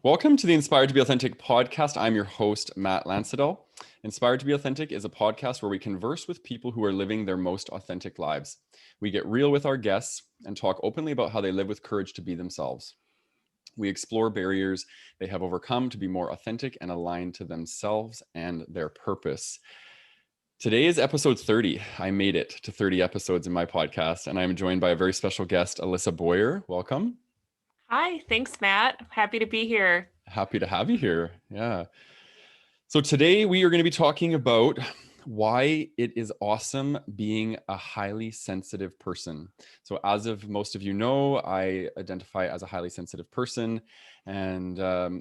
Welcome to the Inspired to be Authentic podcast. I'm your host, Matt Lansadell. Inspired to be Authentic is a podcast where we converse with people who are living their most authentic lives. We get real with our guests and talk openly about how they live with courage to be themselves. We explore barriers they have overcome to be more authentic and aligned to themselves and their purpose. Today is episode 30. I made it to 30 episodes in my podcast, and I'm joined by a very special guest, Alissa Boyer. Welcome. Hi, thanks, Matt. Happy to be here. Happy to have you here. Yeah. So today we are going to be talking about why it is awesome being a highly sensitive person. So as of most of you know, I identify as a highly sensitive person, and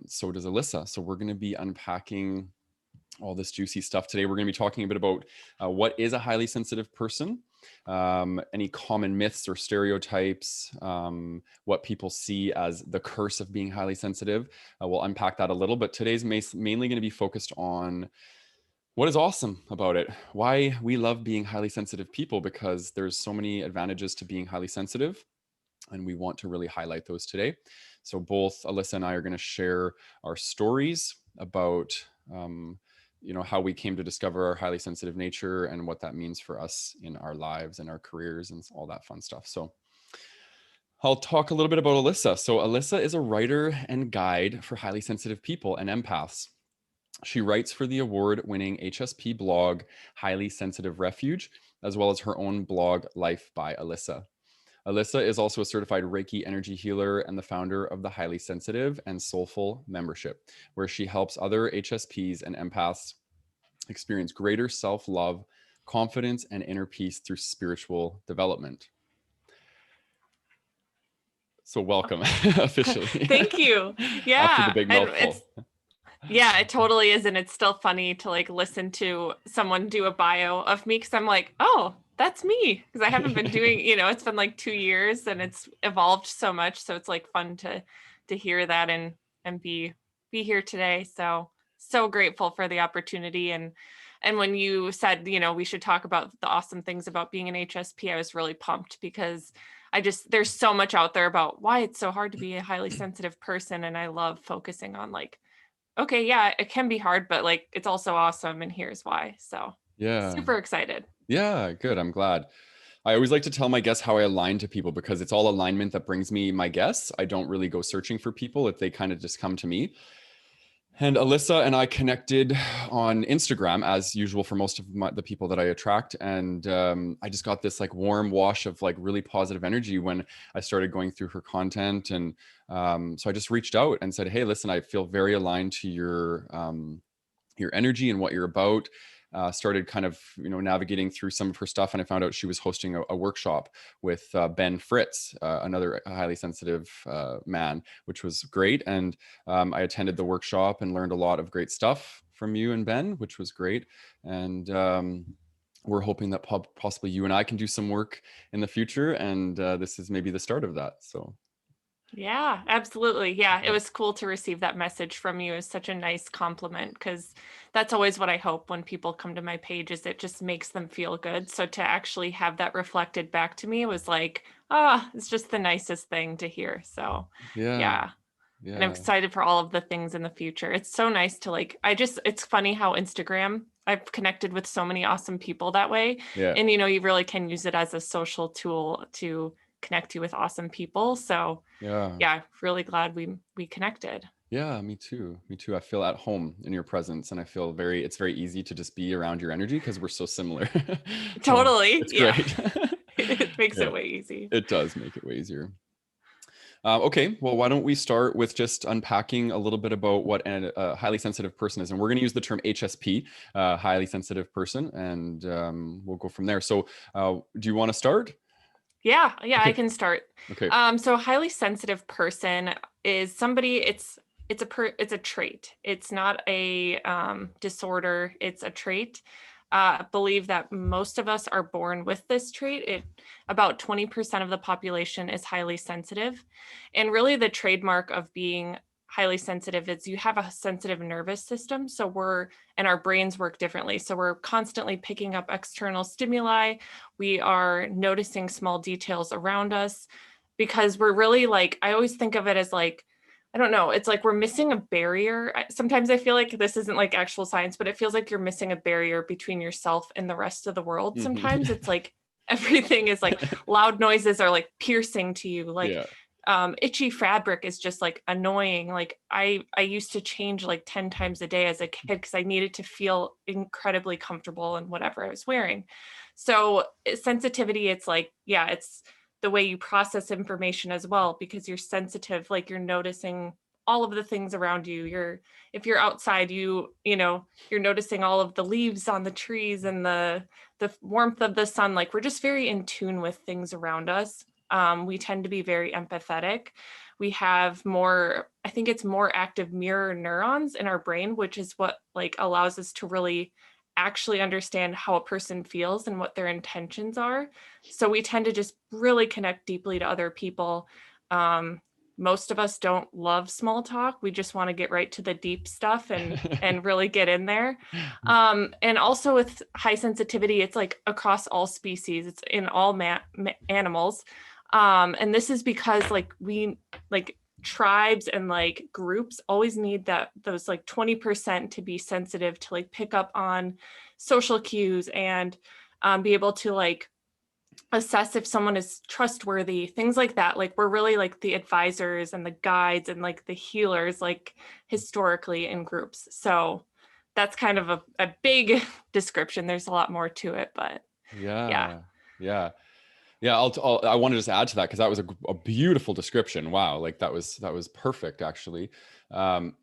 so does Alissa. So we're going to be unpacking all this juicy stuff today. We're going to be talking a bit about what is a highly sensitive person, any common myths or stereotypes, what people see as the curse of being highly sensitive. We'll unpack that a little, but today's mainly going to be focused on what is awesome about it, why we love being highly sensitive people, because there's so many advantages to being highly sensitive, and we want to really highlight those today. So both Alissa and I are going to share our stories about how we came to discover our highly sensitive nature and what that means for us in our lives and our careers and all that fun stuff. So I'll talk a little bit about Alissa. So Alissa is a writer and guide for highly sensitive people and empaths. She writes for the award-winning HSP blog, Highly Sensitive Refuge, as well as her own blog, Life by Alissa. Alissa is also a certified Reiki energy healer and the founder of the Highly Sensitive and Soulful membership, where she helps other HSPs and empaths experience greater self-love, confidence, and inner peace through spiritual development. So welcome officially. Thank you. Yeah. After the big mouthful. Yeah, it totally is. And it's still funny to listen to someone do a bio of me, because I'm like, oh, that's me. Because I haven't been doing, it's been 2 years and it's evolved so much. So it's fun to hear that and be here today. So grateful for the opportunity. And when you said, we should talk about the awesome things about being an HSP, I was really pumped, because there's so much out there about why it's so hard to be a highly sensitive person. And I love focusing on okay, yeah, it can be hard, but it's also awesome. And here's why. So yeah, super excited. Yeah, good. I'm glad. I always like to tell my guests how I align to people, because it's all alignment that brings me my guests. I don't really go searching for people. If they kind of just come to me. And Alissa and I connected on Instagram, as usual for most of the people that I attract. And I just got this warm wash of really positive energy when I started going through her content. And so I just reached out and said, hey, listen, I feel very aligned to your energy and what you're about. Started kind of, navigating through some of her stuff. And I found out she was hosting a workshop with Ben Fritz, another highly sensitive man, which was great. And I attended the workshop and learned a lot of great stuff from you and Ben, which was great. And we're hoping that possibly you and I can do some work in the future. And this is maybe the start of that. So. Yeah, absolutely. Yeah, it was cool to receive that message from you. It's such a nice compliment, because that's always what I hope when people come to my page, is it just makes them feel good. So to actually have that reflected back to me was it's just the nicest thing to hear. So yeah. And I'm excited for all of the things in the future. It's so nice to it's funny how Instagram, I've connected with so many awesome people that way. Yeah. And, you really can use it as a social tool to connect you with awesome people. So yeah, really glad we connected. Yeah, me too. I feel at home in your presence, and I feel it's very easy to just be around your energy, because we're so similar. Totally. It's great. It makes it way easy. It does make it way easier. Okay, well, why don't we start with just unpacking a little bit about what a highly sensitive person is. And we're going to use the term HSP, highly sensitive person, and we'll go from there. So do you want to start? Yeah, okay. I can start. Okay. So highly sensitive person is somebody, it's a trait. It's not a disorder. It's a trait. Believe that most of us are born with this trait. About 20% of the population is highly sensitive. And really the trademark of being highly sensitive is you have a sensitive nervous system. And our brains work differently. So we're constantly picking up external stimuli. We are noticing small details around us, because we're really I always think of it as I don't know. It's like we're missing a barrier. Sometimes I feel like this isn't like actual science, but it feels like you're missing a barrier between yourself and the rest of the world. Sometimes Mhm. it's like everything is like loud noises are like piercing to you. Like Yeah. itchy fabric is just like annoying. Like I used to change like 10 times a day as a kid because I needed to feel incredibly comfortable in whatever I was wearing. So sensitivity, it's like, yeah, it's the way you process information as well, because you're sensitive, like you're noticing all of the things around you. If you're outside, you're noticing all of the leaves on the trees and the warmth of the sun. Like we're just very in tune with things around us. We tend to be very empathetic. We have more, I think it's more active mirror neurons in our brain, which is what like allows us to really actually understand how a person feels and what their intentions are. So we tend to just really connect deeply to other people. Most of us don't love small talk. We just want to get right to the deep stuff and really get in there. And also with high sensitivity, it's like across all species. It's in all animals. And this is because like tribes and like groups always need those like 20% to be sensitive to like pick up on social cues and be able to like assess if someone is trustworthy, things like that. Like we're really like the advisors and the guides and like the healers, like historically in groups. So that's kind of a big description. There's a lot more to it, but yeah. Yeah. Yeah. Yeah, I want to just add to that because that was a beautiful description. Wow, like that was perfect actually. And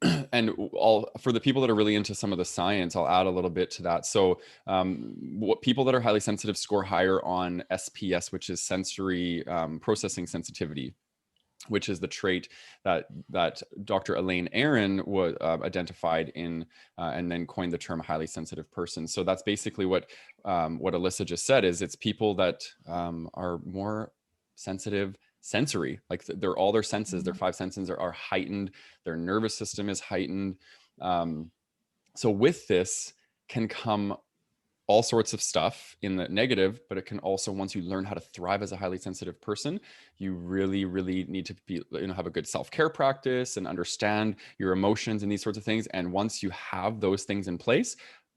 all for the people that are really into some of the science, I'll add a little bit to that. So, what people that are highly sensitive score higher on SPS, which is sensory processing sensitivity, which is the trait that Dr. Elaine Aron was identified in, and then coined the term highly sensitive person. So that's basically what Alissa just said. Is it's people that are more sensitive sensory, like they're all their senses, their five senses are heightened, their nervous system is heightened. So with this can come all sorts of stuff in the negative, but it can also, once you learn how to thrive as a highly sensitive person, you really, really need to be, have a good self-care practice and understand your emotions and these sorts of things. And once you have those things in place,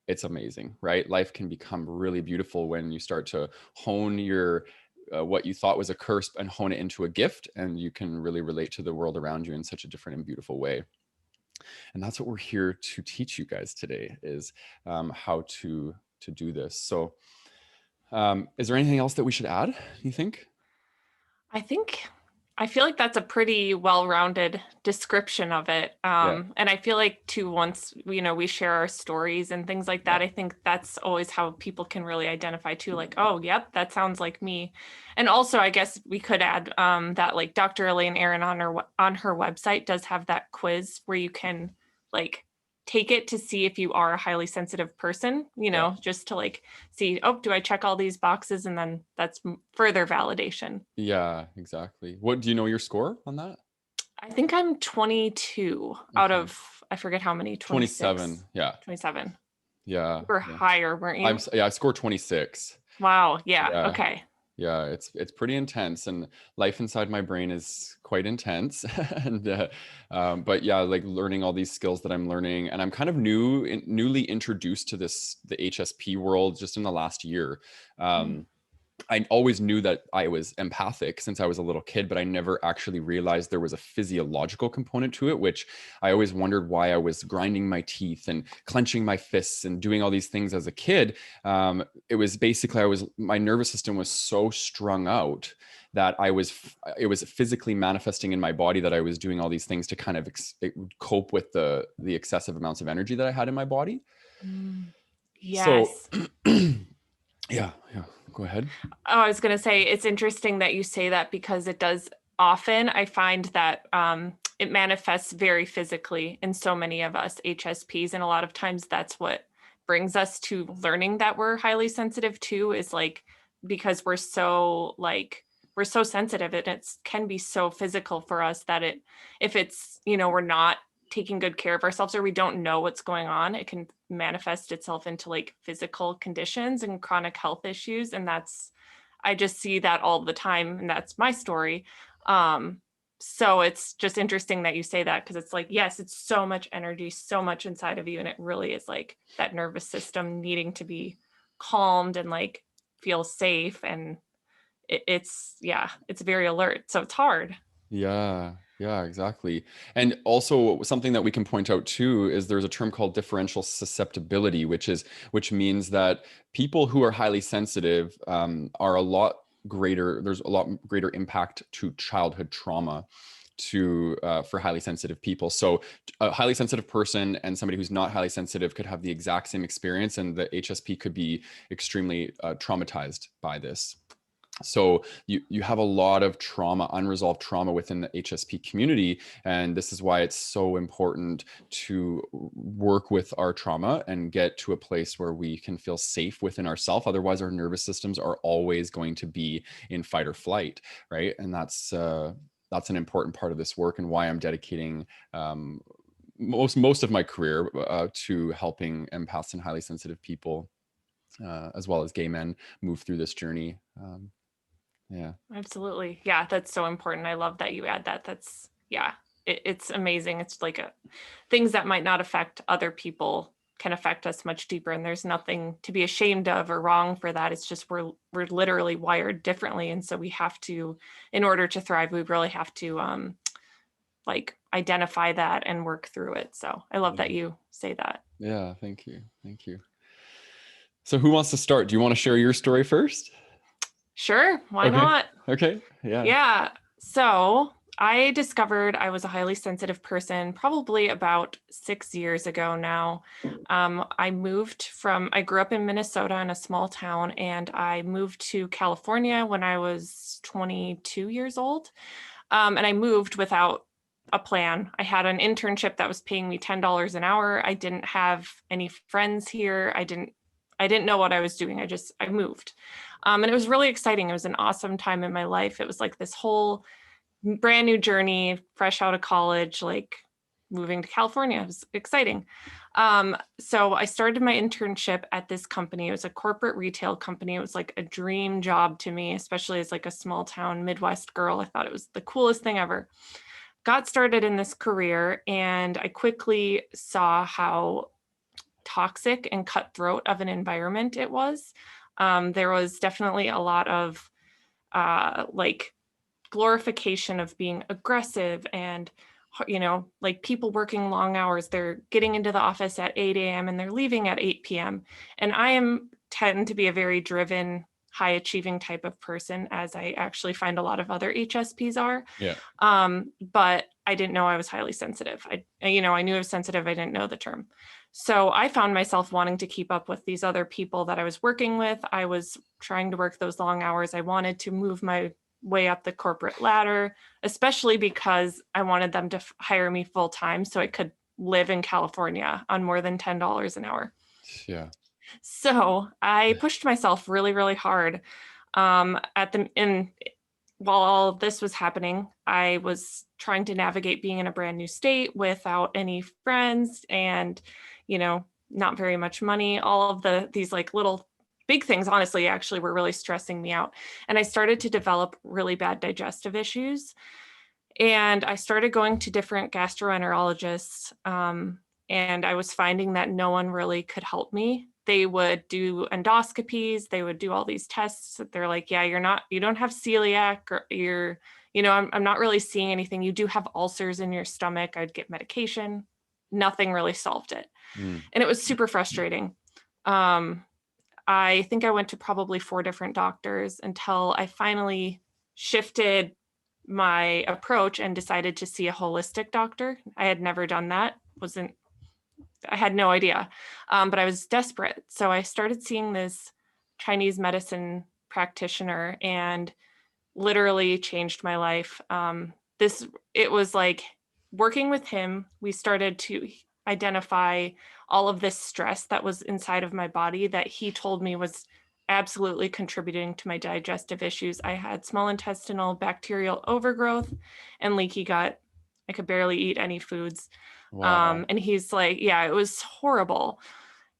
it's amazing, right? Life can become really beautiful when you start to hone your what you thought was a curse and hone it into a gift, and you can really relate to the world around you in such a different and beautiful way. And that's what we're here to teach you guys today, is how to do this. So is there anything else that we should add, you think? I feel like that's a pretty well-rounded description of it. Yeah. And I feel like too, once we share our stories and things like Yeah. that, I think that's always how people can really identify too, like, oh, yep, that sounds like me. And also, I guess we could add that like Dr. Elaine Aron on her website does have that quiz where you can like take it to see if you are a highly sensitive person, Yeah. just to like see, oh, do I check all these boxes? And then that's further validation. Yeah, exactly. What do you know your score on that? I think I'm 22 out Okay. of, I forget how many, 27. 26, Yeah. 27. Yeah. You were Yeah. higher, weren't you? Yeah, I scored 26. Wow. Yeah. Yeah. Okay. Yeah, it's pretty intense, and life inside my brain is quite intense. And but yeah, like learning all these skills that I'm learning, and I'm kind of newly introduced to the HSP world just in the last year. Mm. I always knew that I was empathic since I was a little kid, but I never actually realized there was a physiological component to it, which I always wondered why I was grinding my teeth and clenching my fists and doing all these things as a kid. It was basically, my nervous system was so strung out that it was physically manifesting in my body that I was doing all these things to kind of cope with the excessive amounts of energy that I had in my body. Mm. So Yes. yeah, go ahead. Oh, I was going to say, it's interesting that you say that because it does often. I find that it manifests very physically in so many of us HSPs. And a lot of times that's what brings us to learning that we're highly sensitive too, is like, because we're so sensitive and it can be so physical for us that if it's, we're not taking good care of ourselves or we don't know what's going on, it can manifest itself into like physical conditions and chronic health issues. And I just see that all the time. And that's my story. So it's just interesting that you say that, because it's like, yes, it's so much energy, so much inside of you. And it really is like that nervous system needing to be calmed and like feel safe. And it's very alert. So it's hard. Yeah, yeah, exactly. And also something that we can point out too is there's a term called differential susceptibility, which means that people who are highly sensitive are a lot greater. There's a lot greater impact to childhood trauma to for highly sensitive people. So a highly sensitive person and somebody who's not highly sensitive could have the exact same experience, and the HSP could be extremely traumatized by this. So you have a lot of trauma, unresolved trauma within the HSP community. And this is why it's so important to work with our trauma and get to a place where we can feel safe within ourselves. Otherwise, our nervous systems are always going to be in fight or flight, right? And that's an important part of this work, and why I'm dedicating most of my career to helping empaths and highly sensitive people, as well as gay men, move through this journey. Yeah. Absolutely. Yeah, that's so important. I love that you add that. It's amazing. It's like things that might not affect other people can affect us much deeper. And there's nothing to be ashamed of or wrong for that. It's just we're literally wired differently. And so we have to, in order to thrive, we really have to like identify that and work through it. So I love that you say that. Yeah, thank you. Thank you. So who wants to start? Do you want to share your story first? Sure. Why Okay. not? Okay. Yeah. Yeah. So I discovered I was a highly sensitive person probably about 6 years ago now. I grew up in Minnesota in a small town, and I moved to California when I was 22 years old. And I moved without a plan. I had an internship that was paying me $10 an hour. I didn't have any friends here. I didn't know what I was doing. I moved. And it was really exciting. It was an awesome time in my life. It was like this whole brand new journey, fresh out of college, like moving to California. It was exciting. So I started my internship at this company. It was a corporate retail company. It was like a dream job to me, especially as like a small town Midwest girl. I thought it was the coolest thing ever. Got started in this career, and I quickly saw how toxic and cutthroat of an environment it was. There was definitely a lot of like glorification of being aggressive, and like people working long hours. They're getting into the office at 8 a.m. and they're leaving at 8 p.m. And tend to be a very driven, high achieving type of person, as I actually find a lot of other HSPs are. Yeah. But I didn't know I was highly sensitive. I knew I was sensitive. I didn't know the term. So I found myself wanting to keep up with these other people that I was working with. I was trying to work those long hours. I wanted to move my way up the corporate ladder, especially because I wanted them to hire me full time so I could live in California on more than $10 an hour. Yeah. So I pushed myself really, really hard. While all this was happening, I was trying to navigate being in a brand new state without any friends and, not very much money. All of these like little big things, honestly, actually were really stressing me out. And I started to develop really bad digestive issues. And I started going to different gastroenterologists. And I was finding that no one really could help me. They would do endoscopies. They would do all these tests. They're like, yeah, you don't have celiac, or I'm not really seeing anything. You do have ulcers in your stomach. I'd get medication. Nothing really solved it. And it was super frustrating. I think I went to probably 4 different doctors until I finally shifted my approach and decided to see a holistic doctor. I had never done that. I had no idea, but I was desperate. So I started seeing this Chinese medicine practitioner, and literally changed my life. It was like working with him, we started to identify all of this stress that was inside of my body that he told me was absolutely contributing to my digestive issues. I had small intestinal bacterial overgrowth and leaky gut. I could barely eat any foods. Wow. And he's like, yeah, it was horrible.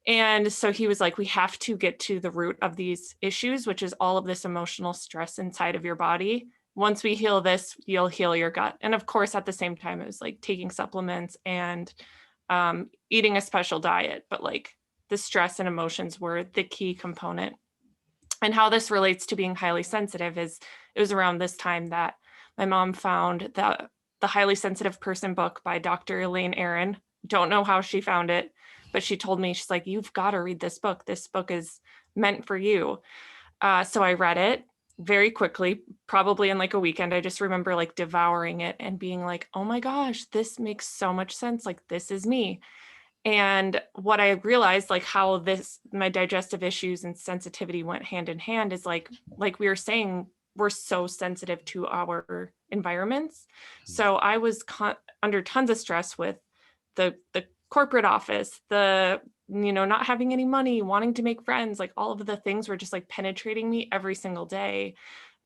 And so he was like, we have to get to the root of these issues, which is all of this emotional stress inside of your body. once we heal this, you'll heal your gut. And of course, at the same time, it was like taking supplements and eating a special diet, but like the stress and emotions were the key component. And how this relates to being highly sensitive is it was around this time that my mom found the Highly Sensitive Person book by Dr. Elaine Aron. Don't know how she found it, but she told me, she's like, you've got to read this book. This book is meant for you. So I read it very quickly, probably in like a weekend. I just remember like devouring it and being like, oh my gosh, this makes so much sense. Like, this is me. And what I realized, like how my digestive issues and sensitivity went hand in hand is like we were saying, we're so sensitive to our environments. So I was under tons of stress with the corporate office, not having any money, wanting to make friends, like all of the things were just like penetrating me every single day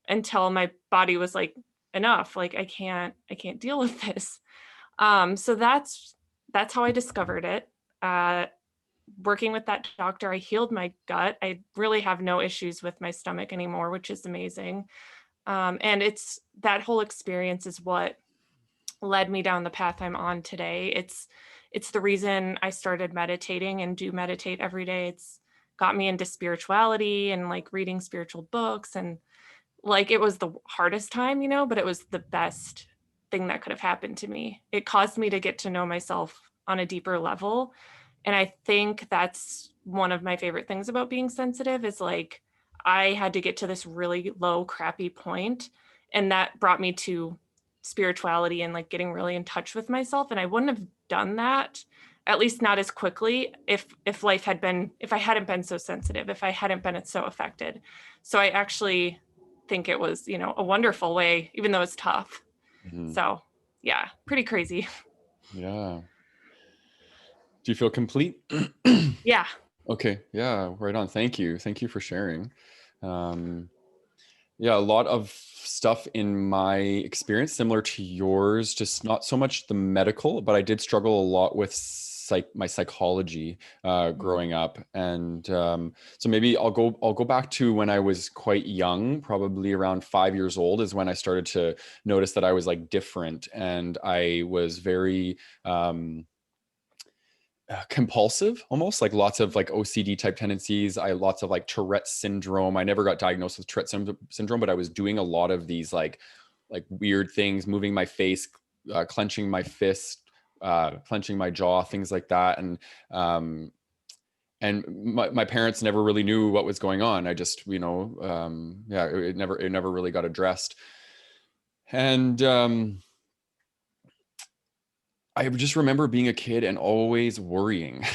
until my body was like, enough, like I can't deal with this. So that's how I discovered it. Working with that doctor, I healed my gut. I really have no issues with my stomach anymore, which is amazing. And it's that whole experience is what led me down the path I'm on today. It's the reason I started meditating and do meditate every day. It's got me into spirituality and like reading spiritual books, and like it was the hardest time, but it was the best thing that could have happened to me. It caused me to get to know myself on a deeper level. And I think that's one of my favorite things about being sensitive is like I had to get to this really low, crappy point, and that brought me to spirituality and like getting really in touch with myself. And I wouldn't have done that, at least not as quickly, if I hadn't been so sensitive, if I hadn't been so affected. So I actually think it was, a wonderful way, even though it's tough. Mm-hmm. So yeah, pretty crazy. Yeah. Do you feel complete? Yeah. Okay. Yeah. Right on. Thank you. Thank you for sharing. Yeah, a lot of stuff in my experience similar to yours, just not so much the medical, but I did struggle a lot with my psychology growing up. And so maybe I'll go back to when I was quite young, probably around 5 years old is when I started to notice that I was like different, and I was very compulsive, almost like lots of like OCD type tendencies. I lots of like Tourette's syndrome. I never got diagnosed with Tourette's syndrome, but I was doing a lot of these like weird things, moving my face, clenching my fist, clenching my jaw, things like that. And my parents never really knew what was going on. I just, it never really got addressed. And I just remember being a kid and always worrying,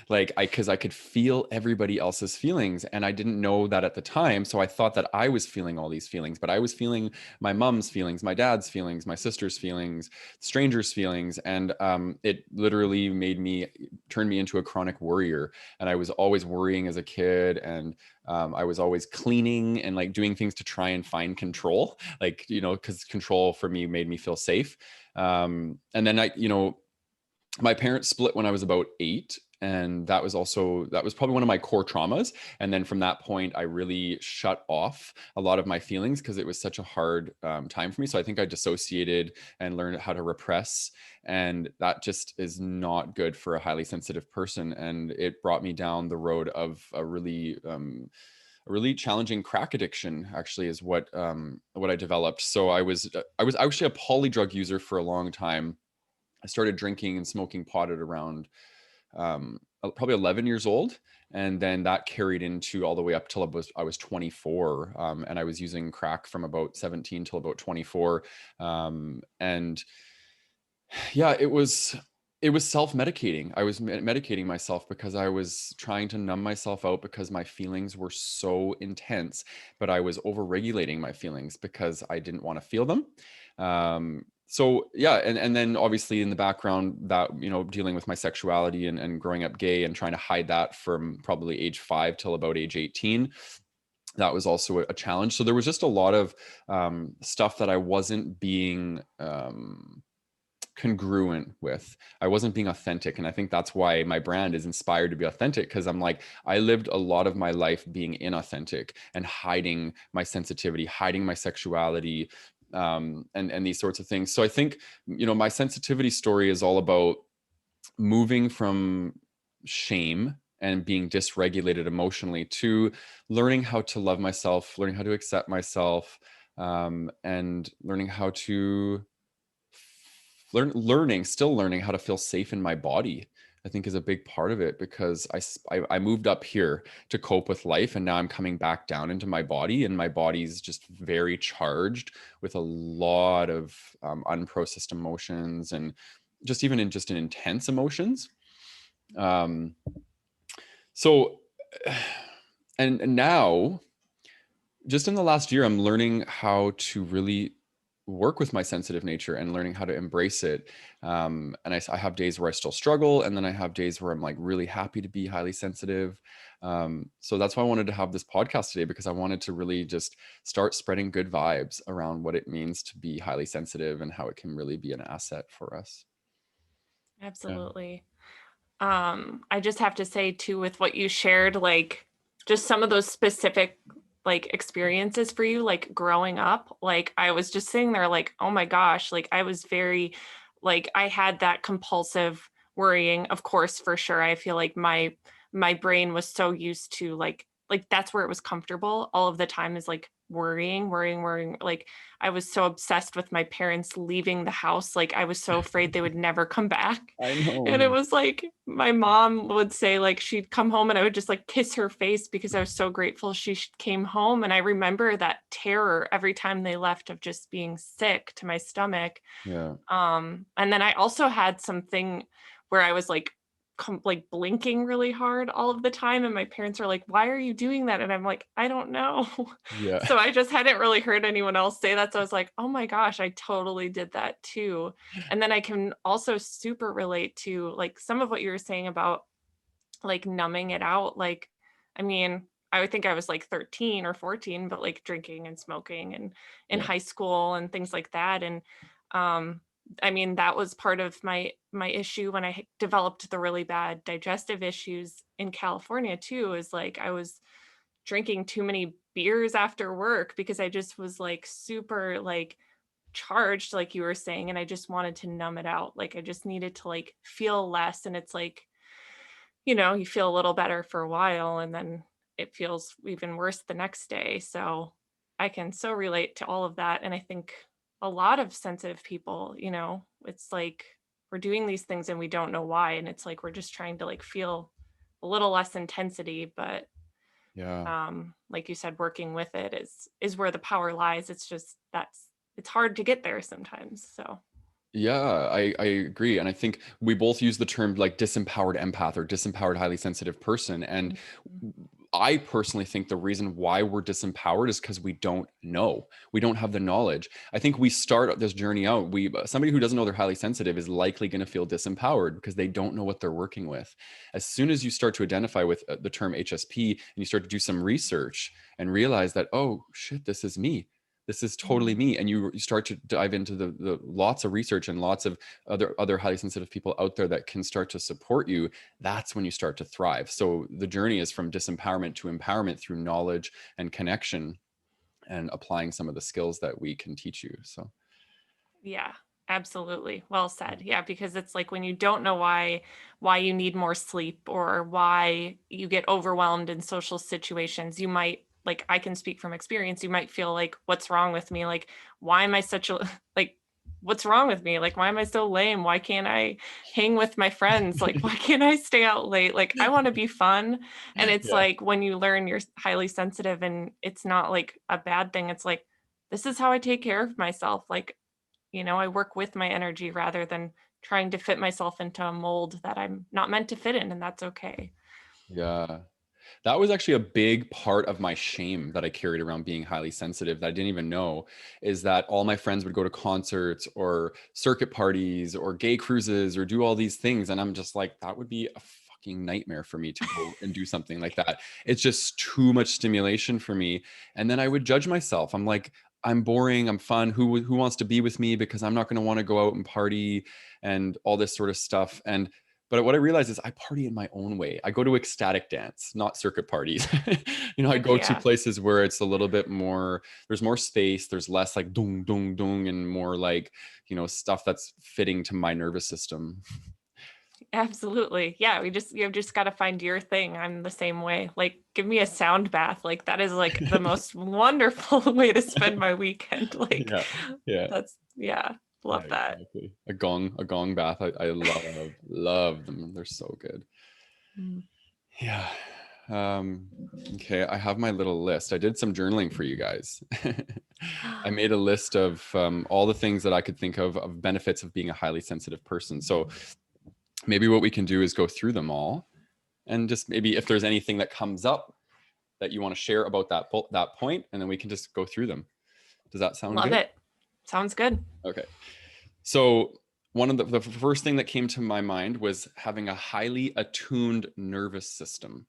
because I could feel everybody else's feelings, and I didn't know that at the time. So I thought that I was feeling all these feelings, but I was feeling my mom's feelings, my dad's feelings, my sister's feelings, strangers' feelings. And it literally turned me into a chronic worrier. And I was always worrying as a kid. And I was always cleaning and like doing things to try and find control, because control for me made me feel safe. And then my parents split when I was about 8. And that was probably one of my core traumas. And then from that point, I really shut off a lot of my feelings because it was such a hard time for me. So I think I dissociated and learned how to repress. And that just is not good for a highly sensitive person. And it brought me down the road of a really challenging crack addiction, actually, is what I developed. So I was actually a poly drug user for a long time. I started drinking and smoking pot at around probably 11 years old. And then that carried into all the way up till I was 24. And I was using crack from about 17 till about 24. And yeah, it was self-medicating. I was medicating myself because I was trying to numb myself out because my feelings were so intense, but I was over-regulating my feelings because I didn't want to feel them. So yeah, and then obviously in the background that, dealing with my sexuality and growing up gay and trying to hide that from probably age 5 till about age 18. That was also a challenge. So there was just a lot of stuff that I wasn't being congruent with. I wasn't being authentic. And I think that's why my brand is inspired to be authentic, because I'm like, I lived a lot of my life being inauthentic and hiding my sensitivity, hiding my sexuality, and these sorts of things. So I think, my sensitivity story is all about moving from shame and being dysregulated emotionally to learning how to love myself, learning how to accept myself, and learning how to still learning how to feel safe in my body, I think is a big part of it, because I moved up here to cope with life, and now I'm coming back down into my body, and my body's just very charged with a lot of unprocessed emotions, and just even in intense emotions. Um, so, and now, just in the last year, I'm learning how to really work with my sensitive nature and learning how to embrace it. And I have days where I still struggle, and then I have days where I'm like really happy to be highly sensitive. So that's why I wanted to have this podcast today, because I wanted to really just start spreading good vibes around what it means to be highly sensitive and how it can really be an asset for us. Yeah. Absolutely. I just have to say too, with what you shared, like just some of those specific like experiences for you, like growing up, like I was just sitting there like, oh my gosh, like I was very, like I had that compulsive worrying, of course, for sure. I feel like my brain was so used to like that's where it was comfortable all of the time, is like worrying. Like I was so obsessed with my parents leaving the house. Like I was so afraid they would never come back. I know. And it was like my mom would say, like, she'd come home and I would just like kiss her face because I was so grateful came home. And I remember that terror every time they left of just being sick to my stomach. Yeah. And then I also had something where I was like like blinking really hard all of the time, and my parents are like, why are you doing that? And I'm like, I don't know. Yeah. So I just hadn't really heard anyone else say that, so I was like, oh my gosh, I totally did that too. And then I can also super relate to like some of what you were saying about like numbing it out. Like, I mean, I would think I was like 13 or 14, but like drinking and smoking and in Yeah. high school and things like that. And um, I mean, that was part of my issue when I developed the really bad digestive issues in California too, is like I was drinking too many beers after work because I just was like super like charged, like you were saying, and I just wanted to numb it out. Like I just needed to like feel less. And it's like, you feel a little better for a while and then it feels even worse the next day. So I can so relate to all of that. And I think a lot of sensitive people, it's like we're doing these things and we don't know why. And it's like we're just trying to like feel a little less intensity. But Yeah. like you said, working with it is where the power lies. It's just it's hard to get there sometimes. So Yeah, I agree. And I think we both use the term like disempowered empath or disempowered highly sensitive person. And I personally think the reason why we're disempowered is because we don't know. We don't have the knowledge. I think we start this journey out. Somebody who doesn't know they're highly sensitive is likely going to feel disempowered because they don't know what they're working with. As soon as you start to identify with the term HSP and you start to do some research and realize that, oh shit, this is me. This is totally me. And you start to dive into the lots of research and lots of other highly sensitive people out there that can start to support you. That's when you start to thrive. So the journey is from disempowerment to empowerment through knowledge and connection and applying some of the skills that we can teach you. So yeah, absolutely. Well said. Yeah, because it's like when you don't know why you need more sleep or why you get overwhelmed in social situations, you might, like, I can speak from experience, you might feel like, what's wrong with me? Like, why am I such a like what's wrong with me? Like, why am I so lame? Why can't I hang with my friends? Like, why can't I stay out late? Like, I want to be fun. And it's yeah. like when you learn you're highly sensitive and it's not like a bad thing. It's like, this is how I take care of myself. Like, I work with my energy rather than trying to fit myself into a mold that I'm not meant to fit in, and that's okay. Yeah. That was actually a big part of my shame that I carried around being highly sensitive that I didn't even know, is that all my friends would go to concerts or circuit parties or gay cruises or do all these things. And I'm just like, that would be a fucking nightmare for me to go and do something like that. It's just too much stimulation for me. And then I would judge myself. I'm like, I'm boring, I'm fun. Who wants to be with me because I'm not going to want to go out and party and all this sort of stuff. And But what I realized is I party in my own way. I go to ecstatic dance, not circuit parties. I go Okay, to yeah. places where it's a little bit more, there's more space, there's less like dung, dung, dung, and more like, stuff that's fitting to my nervous system. Absolutely. Yeah, you've just got to find your thing. I'm the same way. Like, give me a sound bath. Like, that is like the most wonderful way to spend my weekend. Like, Yeah. Yeah. yeah, Yeah, love that. exactly. A gong bath. I love them. They're so good. Mm. Yeah. Um, okay, I have my little list. I did some journaling for you guys. I made a list of all the things that I could think of benefits of being a highly sensitive person. So maybe what we can do is go through them all, and just maybe if there's anything that comes up that you want to share about that point, and then we can just go through them. Does that sound Love good? it. Sounds good. Okay. So one of the first thing that came to my mind was having a highly attuned nervous system.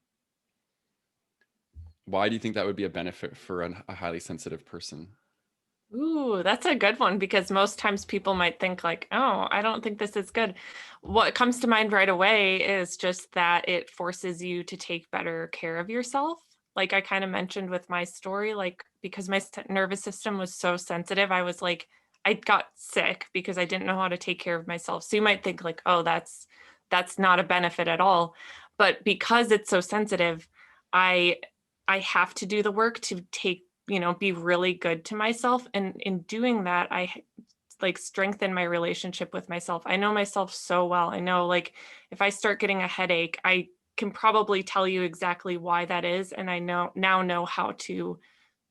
Why do you think that would be a benefit for a highly sensitive person? Ooh, that's a good one, because most times people might think like, oh, I don't think this is good. What comes to mind right away is just that it forces you to take better care of yourself. Like I kind of mentioned with my story, like because my nervous system was so sensitive, I was like, I got sick because I didn't know how to take care of myself. So you might think like, oh, that's not a benefit at all. But because it's so sensitive, I I have to do the work to be really good to myself. And in doing that, like strengthen my relationship with myself. I know myself so well. I know like if I start getting a headache, I can probably tell you exactly why that is. And I know how to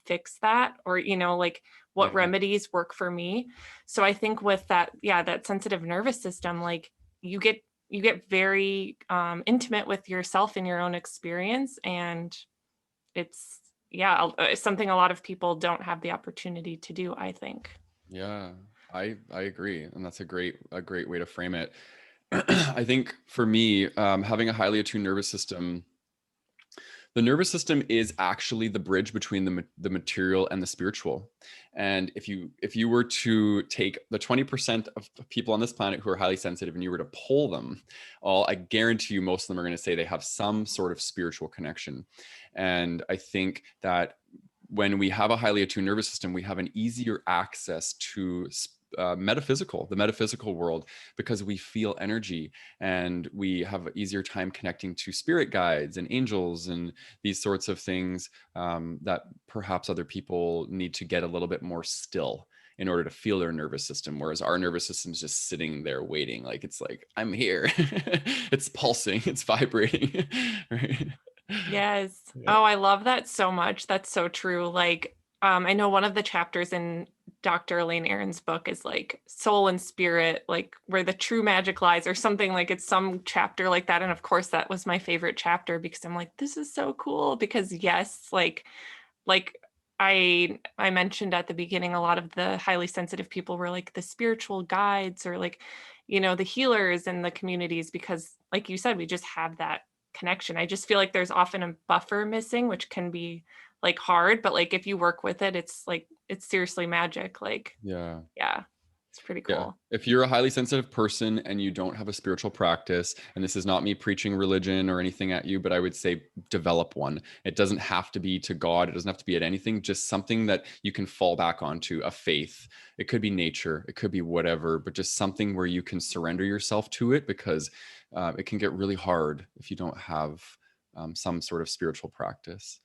fix that, or, like what Yeah. remedies work for me. So I think with that, yeah, that sensitive nervous system, like you get you get very intimate with yourself and your own experience. And it's yeah, it's something a lot of people don't have the opportunity to do, I think. Yeah, I agree, and that's a great way to frame it. I think for me, having a highly attuned nervous system, the nervous system is actually the bridge between the material and the spiritual. And if you were to take the 20% of people on this planet who are highly sensitive and you were to poll them all, I guarantee you most of them are going to say they have some sort of spiritual connection. And I think that when we have a highly attuned nervous system, we have an easier access to the metaphysical world, because we feel energy, and we have an easier time connecting to spirit guides and angels and these sorts of things, that perhaps other people need to get a little bit more still in order to feel their nervous system, whereas our nervous system is just sitting there waiting, like it's like, I'm here. It's pulsing, it's vibrating. Right. Yes. Yeah. Oh, I love that so much. That's so true. Like, I know one of the chapters in Dr. Elaine Aron's book is like soul and spirit, like where the true magic lies, or something. Like it's some chapter like that. And of course, that was my favorite chapter, because I'm like, this is so cool. Because yes, like I mentioned at the beginning, a lot of the highly sensitive people were like the spiritual guides, or like, the healers in the communities, because like you said, we just have that connection. I just feel like there's often a buffer missing, which can be like hard, but like if you work with it, it's like it's seriously magic. Like, Yeah. yeah, it's pretty Yeah. cool. If you're a highly sensitive person and you don't have a spiritual practice, and this is not me preaching religion or anything at you, but I would say develop one. It doesn't have to be to God. It doesn't have to be at anything, just something that you can fall back onto, a faith. It could be nature, it could be whatever, but just something where you can surrender yourself to it, because it can get really hard if you don't have some sort of spiritual practice.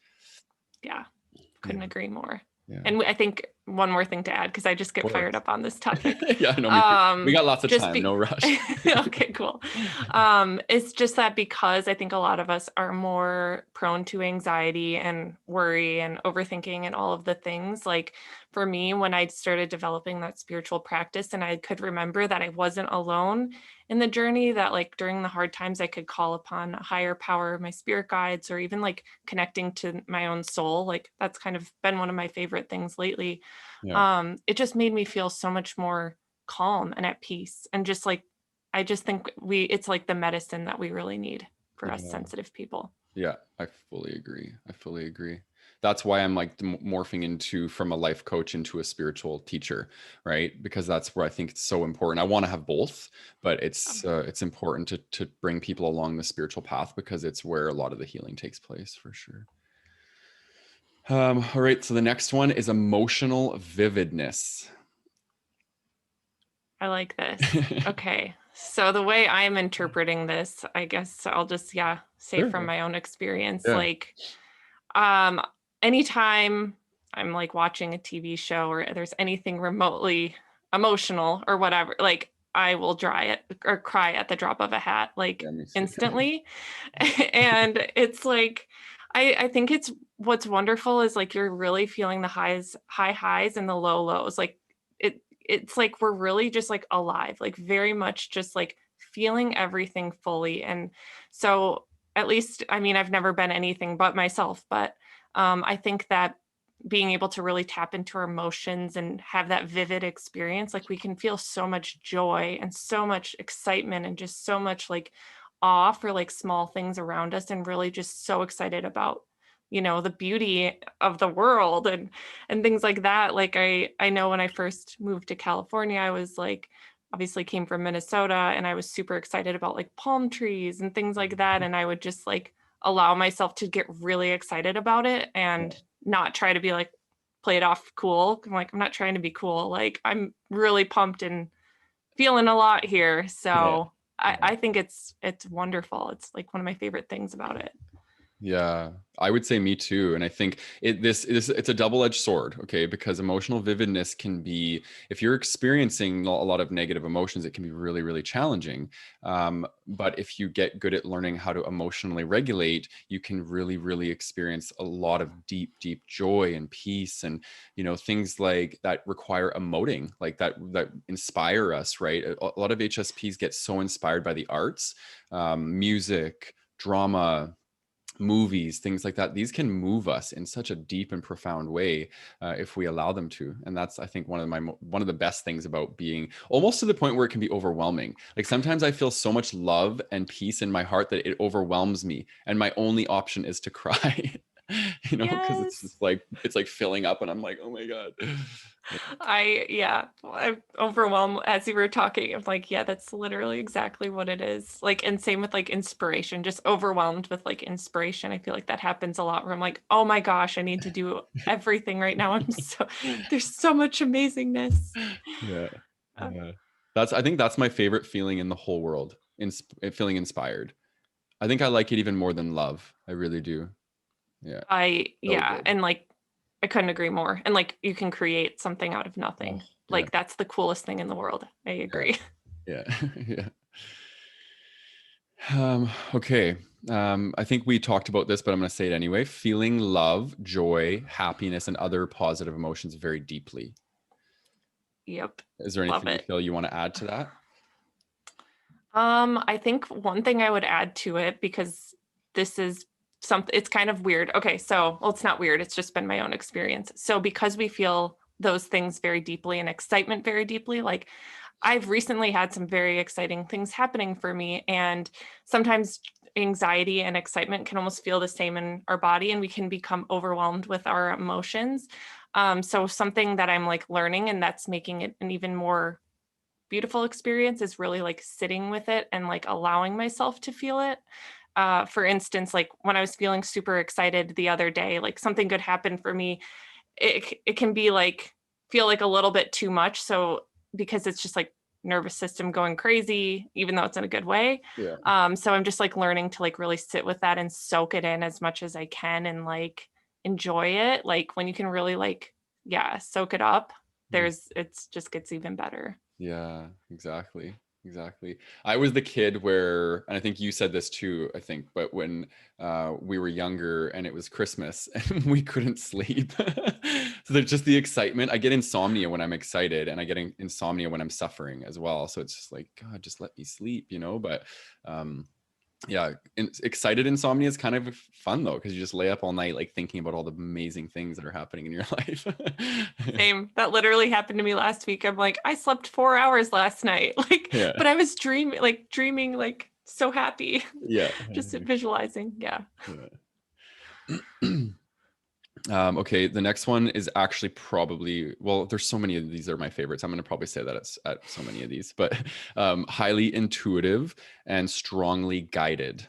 Yeah, Yeah. couldn't agree more. Yeah. And I think one more thing to add, because I just Of get fired course. up on this topic. Yeah, no, me too. We got lots of Just time, be no rush. okay, cool. It's just that because I think a lot of us are more prone to anxiety and worry and overthinking and all of the things. Like for me, when I started developing that spiritual practice, and I could remember that I wasn't alone in the journey, that like during the hard times, I could call upon a higher power, my spirit guides, or even like connecting to my own soul. Like that's kind of been one of my favorite things lately. Yeah. It just made me feel so much more calm and at peace. And just like, I just think it's like the medicine that we really need for us Yeah. sensitive people. Yeah, I fully agree. I fully agree. that's why I'm like morphing into from a life coach into a spiritual teacher, right? Because that's where I think it's so important. I want to have both, but it's important to bring people along the spiritual path, because it's where a lot of the healing takes place, for sure. All right, so the next one is emotional vividness. I like this. Okay. So the way I'm interpreting this, I guess I'll just, say Sure. from my own experience, Yeah. like, anytime I'm like watching a TV show or there's anything remotely emotional or whatever, like I will dry it or cry at the drop of a hat, like Yeah, me too. instantly. And it's like, I think it's what's wonderful is like you're really feeling the high highs and the low lows. Like it's like we're really just like alive, like very much just like feeling everything fully. And so at least, I mean, I've never been anything but myself, but I think that being able to really tap into our emotions and have that vivid experience, like we can feel so much joy and so much excitement and just so much like awe for like small things around us, and really just so excited about the beauty of the world and things like that. Like I know when I first moved to California, I was like, obviously came from Minnesota, and I was super excited about like palm trees and things like that, and I would just like allow myself to get really excited about it and not try to be like play it off cool. I'm like, I'm not trying to be cool, like I'm really pumped and feeling a lot here. Yeah. So I think it's wonderful. It's like one of my favorite things about it. Yeah, I would say me too. And I think it's a double-edged sword, okay? Because emotional vividness can be, if you're experiencing a lot of negative emotions, it can be really, really challenging. But if you get good at learning how to emotionally regulate, you can really, really experience a lot of deep, deep joy and peace, and things like that require emoting, like that inspire us, right? A lot of HSPs get so inspired by the arts, music, drama, movies, things like that. These can move us in such a deep and profound way, if we allow them to. And that's, I think, one of the best things about being almost to the point where it can be overwhelming. Like sometimes I feel so much love and peace in my heart that it overwhelms me, and my only option is to cry. Because it's Yes. just like it's like filling up, and I'm like, oh my god. I'm overwhelmed as you were talking. I'm like, yeah, that's literally exactly what it is. Like, and same with like inspiration, just overwhelmed with like inspiration. I feel like that happens a lot where I'm like, oh my gosh, I need to do everything right now. There's so much amazingness. Yeah, Uh, yeah. I think that's my favorite feeling in the whole world. Feeling inspired. I think I like it even more than love. I really do. Yeah. So good. and like I couldn't agree more. And like you can create something out of Oh, nothing. yeah. Like that's the coolest thing in the world. I agree. Yeah. Yeah. Okay. I think we talked about this, but I'm going to say it anyway. Feeling love, joy, happiness, and other positive emotions very deeply. Yep. Is there Love anything you it. feel you want to add to that? I think one thing I would add to it, because this is something, it's kind of weird. Okay, so, well, it's not weird. It's just been my own experience. So because we feel those things very deeply and excitement very deeply, like I've recently had some very exciting things happening for me. And sometimes anxiety and excitement can almost feel the same in our body, and we can become overwhelmed with our emotions. So something that I'm like learning, and that's making it an even more beautiful experience, is really like sitting with it and like allowing myself to feel it. For instance, like when I was feeling super excited the other day, like something good happened for me. It can be like feel like a little bit too much. So because it's just like nervous system going crazy, even though it's in a good way. Yeah. So I'm just like learning to like really sit with that and soak it in as much as I can and like enjoy it. Like when you can really like, soak it up, it's just gets even better. Yeah, exactly. Exactly. I was the kid where, and I think you said this too, I think, but when we were younger and it was Christmas and we couldn't sleep. So there's just the excitement. I get insomnia when I'm excited, and I get insomnia when I'm suffering as well. So it's just like, God, just let me sleep, But yeah, excited insomnia is kind of fun though, because you just lay up all night like thinking about all the amazing things that are happening in your life. Same. That literally happened to me last week. I'm like, I slept 4 hours last night. Like, Yeah. but I was dreaming, like so happy. Yeah. Just visualizing. Yeah. Yeah. Okay, the next one is actually probably, well, there's so many of these are my favorites. I'm going to probably say that at so many of these, but highly intuitive and strongly guided.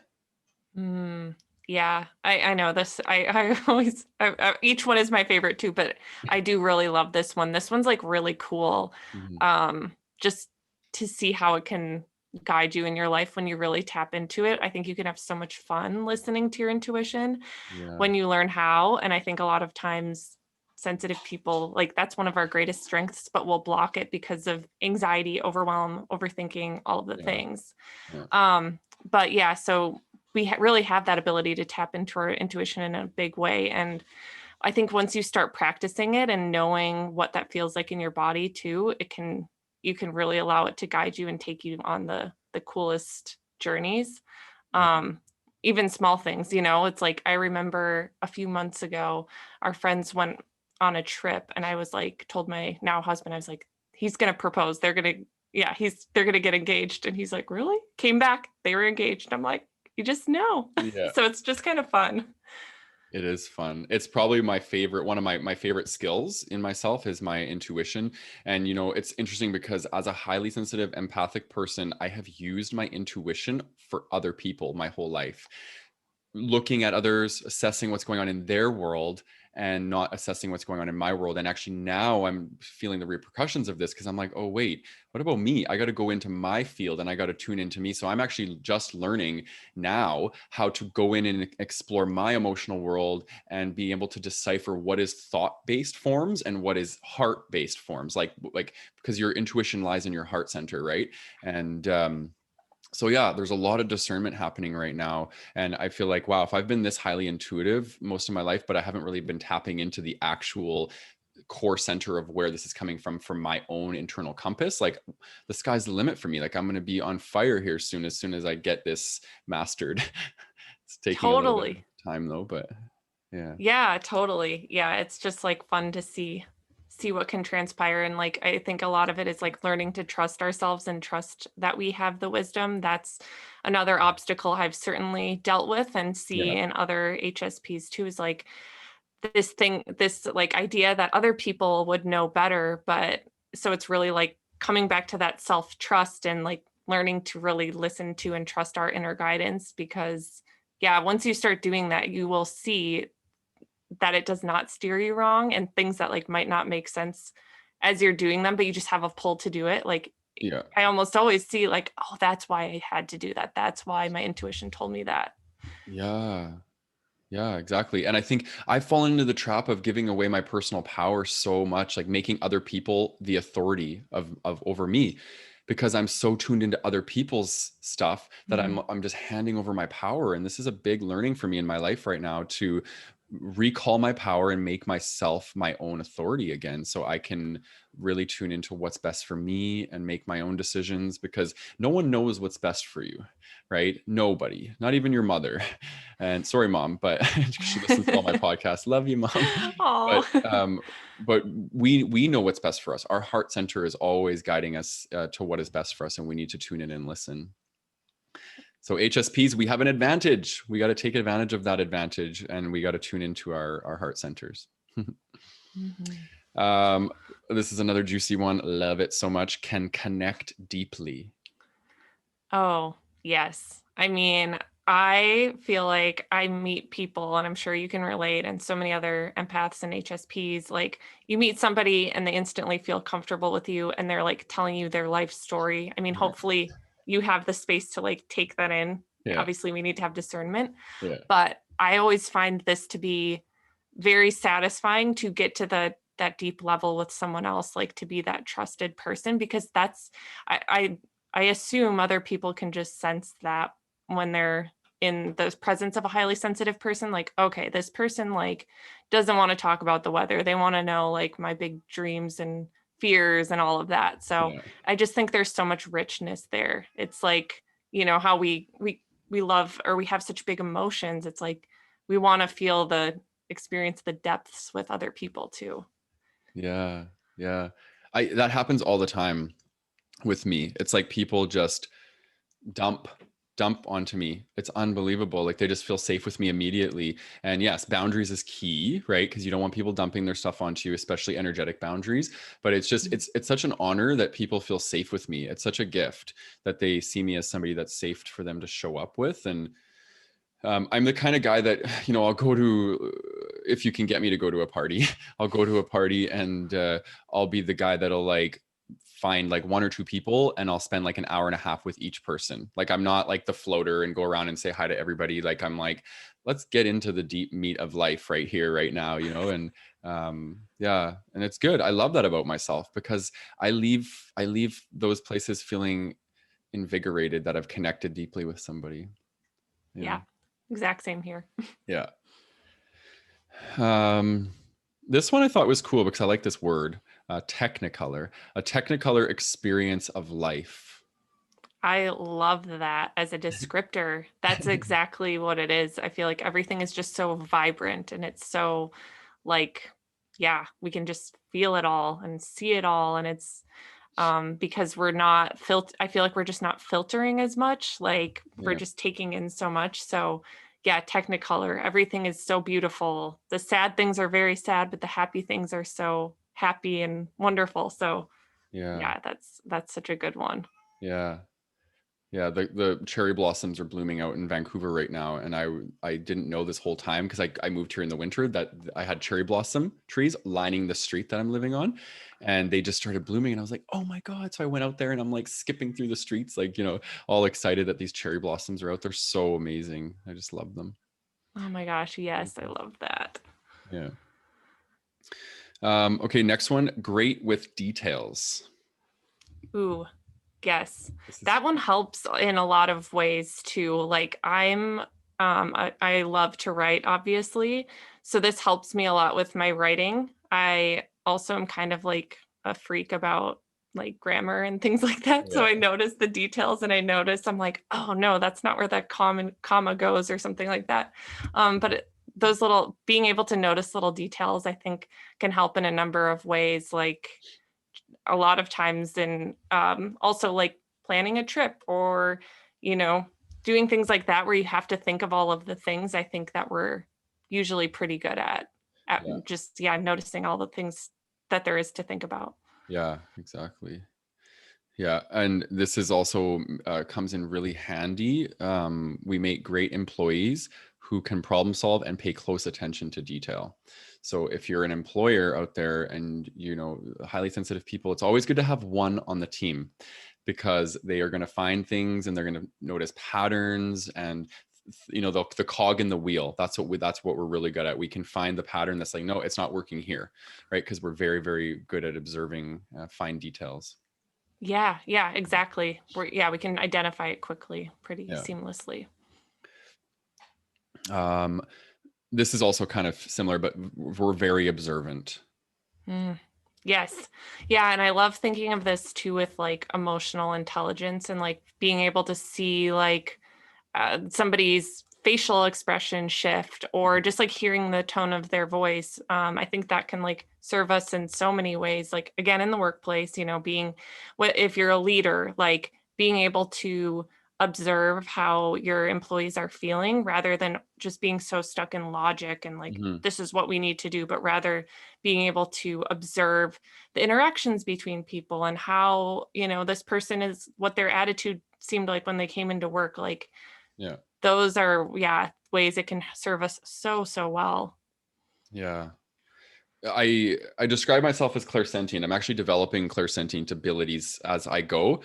Mm, yeah, I know this. I always each one is my favorite too, but I do really love this one. This one's like really cool. Mhm. Just to see how it can guide you in your life when you really tap into it. I think you can have so much fun listening to your intuition Yeah, when you learn how. And I think a lot of times sensitive people, like that's one of our greatest strengths, but we'll block it because of anxiety, overwhelm, overthinking, all of the yeah, things. yeah, But yeah, so we really have that ability to tap into our intuition in a big way. And I think once you start practicing it and knowing what that feels like in your body too, you can really allow it to guide you and take you on the coolest journeys. yeah. Um, Even small things, it's like I remember a few months ago, our friends went on a trip and I was like, told my now husband, I was like, he's gonna propose. They're gonna get engaged. And he's like, really? Came back, they were engaged. I'm like, you just know. Yeah. So it's just kind of fun. It is fun. It's probably my favorite, one of my favorite skills in myself is my intuition. And, it's interesting because as a highly sensitive, empathic person, I have used my intuition for other people my whole life, looking at others, assessing what's going on in their world and not assessing what's going on in my world. And actually now I'm feeling the repercussions of this because I'm like, oh, wait, what about me? I got to go into my field and I got to tune into me. So I'm actually just learning now how to go in and explore my emotional world and be able to decipher what is thought-based forms and what is heart-based forms. Like because your intuition lies in your heart center, right? And so yeah, there's a lot of discernment happening right now. And I feel like, wow, if I've been this highly intuitive most of my life, but I haven't really been tapping into the actual core center of where this is coming from my own internal compass, like the sky's the limit for me. Like I'm going to be on fire here soon as I get this mastered. It's taking a little bit of Totally. time though, but yeah. Yeah, totally. Yeah, it's just like fun to see what can transpire. And like I think a lot of it is like learning to trust ourselves and trust that we have the wisdom. That's another obstacle I've certainly dealt with and see Yeah. in other HSPs too, is like this like idea that other people would know better. But so it's really like coming back to that self-trust and like learning to really listen to and trust our inner guidance, because yeah, once you start doing that, you will see that it does not steer you wrong, and things that like might not make sense as you're doing them, but you just have a pull to do it. Like Yeah. I almost always see like, oh, that's why I had to do that. That's why my intuition told me that. Yeah. Yeah, exactly. And I think I've fallen into the trap of giving away my personal power so much, like making other people the authority of over me, because I'm so tuned into other people's stuff that Mhm. I'm just handing over my power. And this is a big learning for me in my life right now to recall my power and make myself my own authority again so I can really tune into what's best for me and make my own decisions, because no one knows what's best for you, right? Nobody, not even your mother. And sorry, mom, but she listens to all my podcasts. Love you, mom. Oh. But but we know what's best for us. Our heart center is always guiding us to what is best for us, and we need to tune in and listen. So HSPs, we have an advantage. We got to take advantage of that advantage, and we got to tune into our heart centers. Mhm. um, this is another juicy one. Love it so much. Can connect deeply. Oh, yes. I mean, I feel like I meet people, and I'm sure you can relate, and so many other empaths and HSPs. Like, you meet somebody and they instantly feel comfortable with you, and they're like telling you their life story. I mean, Yeah, hopefully you have the space to like take that in. yeah, Obviously, we need to have discernment, yeah, but I always find this to be very satisfying to get to that deep level with someone else, like to be that trusted person, because that's I I assume other people can just sense that when they're in the presence of a highly sensitive person, like, okay, this person like doesn't want to talk about the weather. They want to know like my big dreams and fears and all of that. So yeah, I just think there's so much richness there. It's like, how we love, or we have such big emotions. It's like we want to feel the experience the depths with other people too. yeah, yeah. That happens all the time with me. It's like people just dump. dump onto me. It's unbelievable. Like they just feel safe with me immediately. And yes, boundaries is key, right? Because you don't want people dumping their stuff onto you, especially energetic boundaries. But it's just, it's such an honor that people feel safe with me. It's such a gift that they see me as somebody that's safe for them to show up with. And I'm the kind of guy that, I'll go to, if you can get me to go to a party, I'll go to a party and I'll be the guy that'll like find like one or two people and I'll spend like an hour and a half with each person. Like I'm not like the floater and go around and say hi to everybody. Like I'm like, let's get into the deep meat of life right here, right now, and yeah, and it's good. I love that about myself because I leave those places feeling invigorated that I've connected deeply with somebody. Yeah, exact same here. Yeah. This one I thought was cool because I like this word, technicolor, a technicolor experience of life. I love that as a descriptor. That's exactly what it is. I feel like everything is just so vibrant and it's so like, yeah, we can just feel it all and see it all. And it's because we're not I feel like we're just not filtering as much. Like we're just taking in so much. So yeah, technicolor, everything is so beautiful. The sad things are very sad, but the happy things are so happy and wonderful. So yeah, that's such a good one. Yeah. Yeah, the cherry blossoms are blooming out in Vancouver right now, and I didn't know this whole time because I moved here in the winter that I had cherry blossom trees lining the street that I'm living on, and they just started blooming, and I was like, oh my God! So I went out there and I'm like skipping through the streets, like all excited that these cherry blossoms are out. They're so amazing. I just love them. Oh my gosh, yes, I love that. Yeah. Okay, next one. Great with details. Ooh. Yes, that one helps in a lot of ways too. Like I love to write, obviously. So this helps me a lot with my writing. I also am kind of like a freak about like grammar and things like that. So Yeah. I notice the details and I'm like, oh no, that's not where that comma goes or something like that. Those little, being able to notice little details, I think can help in a number of ways. Like a lot of times in also like planning a trip or doing things like that where you have to think of all of the things. I think that we're usually pretty good at just noticing all the things that there is to think about. Yeah, exactly. Yeah, and this is also comes in really handy. We make great employees who can problem solve and pay close attention to detail. So if you're an employer out there and highly sensitive people, it's always good to have one on the team because they are going to find things and they're going to notice patterns and the cog in the wheel. That's what we're really good at. We can find the pattern that's like, no, it's not working here, right? Because we're very, very good at observing fine details. Yeah, exactly. We can identify it quickly, pretty seamlessly. This is also kind of similar, but we're very observant. Yes. Yeah. And I love thinking of this too with like emotional intelligence and like being able to see like somebody's facial expression shift or just like hearing the tone of their voice. I think that can like serve us in so many ways. Like again, in the workplace, being if you're a leader, like being able to observe how your employees are feeling rather than just being so stuck in logic and like this is what we need to do, but rather being able to observe the interactions between people and how this person is, what their attitude seemed like when they came into work. Like those are ways it can serve us so well. I describe myself as clairsentient. I'm actually developing clairsentient abilities as I go,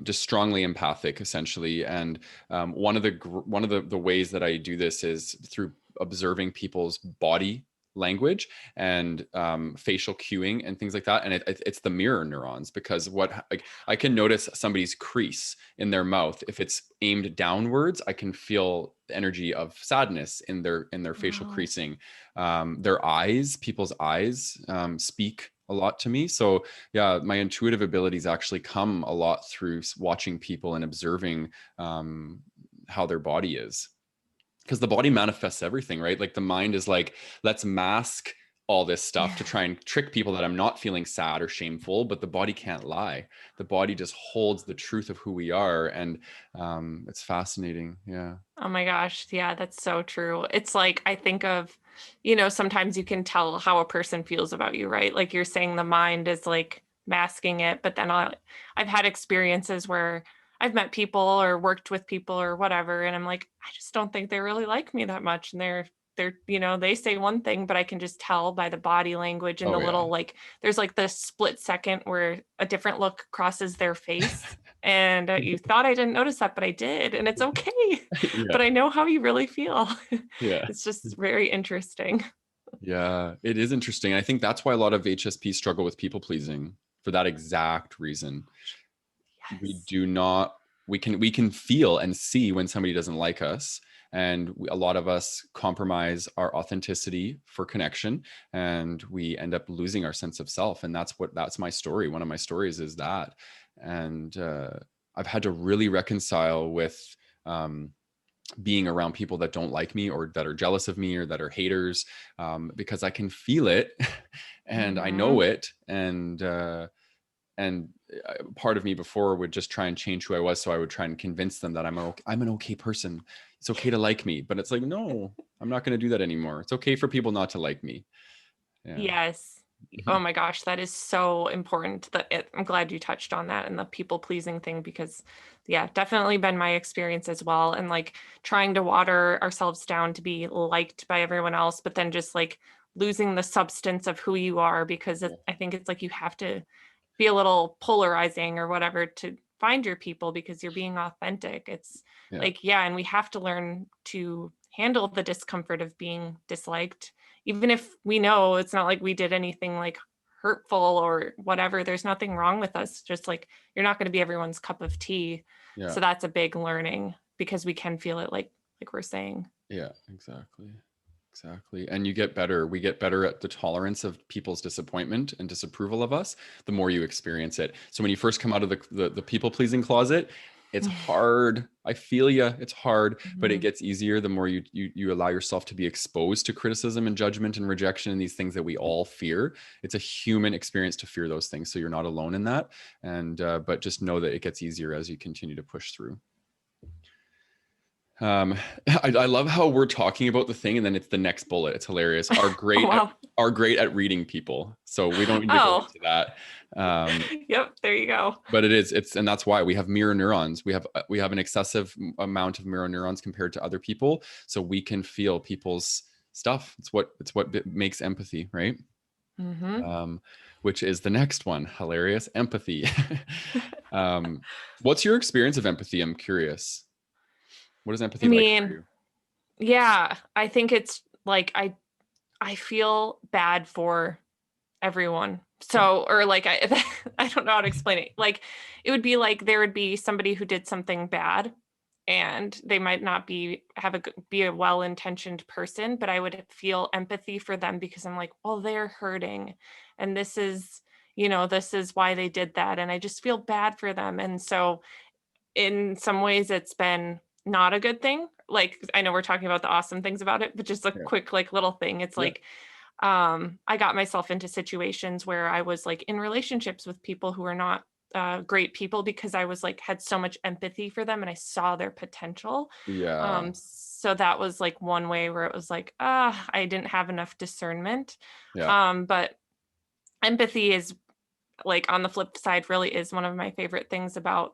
just strongly empathic, essentially. And one of the ways that I do this is through observing people's body language and facial cueing and things like that. And it's the mirror neurons, because I can notice somebody's crease in their mouth. If it's aimed downwards, I can feel the energy of sadness in their facial creasing. People's eyes speak a lot to me. So yeah, my intuitive abilities actually come a lot through watching people and observing how their body is. Because the body manifests everything, right? Like the mind is like, let's mask all this stuff to try and trick people that I'm not feeling sad or shameful, but the body can't lie. The body just holds the truth of who we are. And it's fascinating. Yeah. Oh my gosh. Yeah, that's so true. It's like, I think of, sometimes you can tell how a person feels about you, right? Like you're saying the mind is like masking it, but then I've had experiences where I've met people or worked with people or whatever, and I'm like, I just don't think they really like me that much. And they say one thing, but I can just tell by the body language and Oh the yeah. little, like, there's like this split second where a different look crosses their face. And you thought I didn't notice that, but I did. And it's okay. Yeah. But I know how you really feel. Yeah. It's just very interesting. Yeah. It is interesting. I think that's why a lot of HSP struggle with people pleasing, for that exact reason. We Yes. do not, we can feel and see when somebody doesn't like us. And a lot of us compromise our authenticity for connection, and we end up losing our sense of self. And that's my story. One of my stories is that. And I've had to really reconcile with being around people that don't like me, or that are jealous of me, or that are haters, because I can feel it and I Mm-hmm. know it. And part of me before would just try and change who I was. So I would try and convince them that I'm an okay person. It's okay to like me. But it's like, no, I'm not going to do that anymore. It's okay for people not to like me. Yeah. Yes. Oh my gosh, that is so important. I'm glad you touched on that and the people pleasing thing, because yeah, definitely been my experience as well. And like trying to water ourselves down to be liked by everyone else, but then just like losing the substance of who you are, because I think it's like you have to be a little polarizing or whatever to find your people, because you're being authentic. It's Yeah. like, yeah, and we have to learn to handle the discomfort of being disliked, even if we know it's not like we did anything like hurtful or whatever. There's nothing wrong with us. Just like, you're not going to be everyone's cup of tea. Yeah. So that's a big learning, because we can feel it, like we're saying. Yeah, exactly. Exactly. And we get better at the tolerance of people's disappointment and disapproval of us, the more you experience it. So when you first come out of the people pleasing closet, it's hard. I feel you. It's hard, but it Mhm. gets easier the more you allow yourself to be exposed to criticism and judgment and rejection and these things that we all fear. It's a human experience to fear those things. So you're not alone in that. And but just know that it gets easier as you continue to push through. Um, I love how we're talking about the thing and then it's the next bullet. It's hilarious. Oh, wow. Are great at reading people. So we don't need to go Oh, into that. yep. There you go. But and that's why we have mirror neurons. We have an excessive amount of mirror neurons compared to other people. So we can feel people's stuff. It's what makes empathy, right? Mm-hmm. Which is the next one. Hilarious. Empathy. What's your experience of empathy? I'm curious. What is I empathy like for mean, you? yeah, I think it's like I feel bad for everyone. So, or like I don't know how to explain it. Like it would be like there would be somebody who did something bad, and they might not be a well-intentioned person, but I would feel empathy for them, because I'm like, well, they're hurting, and this is why they did that, and I just feel bad for them. And so in some ways it's been not a good thing. Like, I know we're talking about the awesome things about it, but just a Yeah. quick like little thing. It's Yeah. like I got myself into situations where I was like in relationships with people who are not great people, because I was like had so much empathy for them and I saw their potential. Yeah. So that was like one way where it was like, I didn't have enough discernment. Yeah. But empathy is, like, on the flip side, really is one of my favorite things about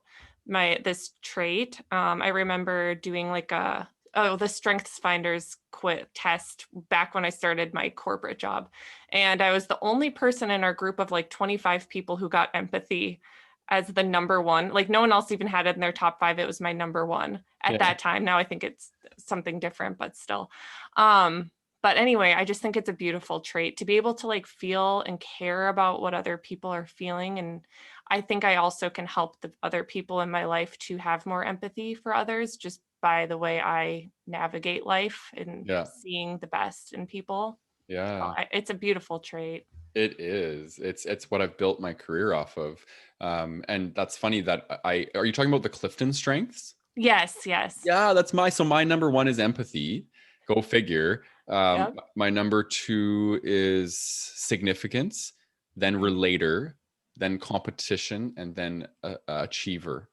this trait. I remember doing like the Strengths Finders quit test back when I started my corporate job, and I was the only person in our group of like 25 people who got empathy as the number one. Like no one else even had it in their top 5. It was my number one at Yeah. that time. Now I think it's something different, but still. Um, but anyway, I just think it's a beautiful trait to be able to like feel and care about what other people are feeling. And I think I also can help the other people in my life to have more empathy for others, just by the way I navigate life and Yeah. seeing the best in people. So Yeah. it's a beautiful trait. It is. It's what I've built my career off of. And that's funny that are you talking about the Clifton Strengths? Yes, yes. Yeah, so my number one is empathy. Go figure. Yep. My number 2 is significance, then Okay. relator, then competition, and then achiever.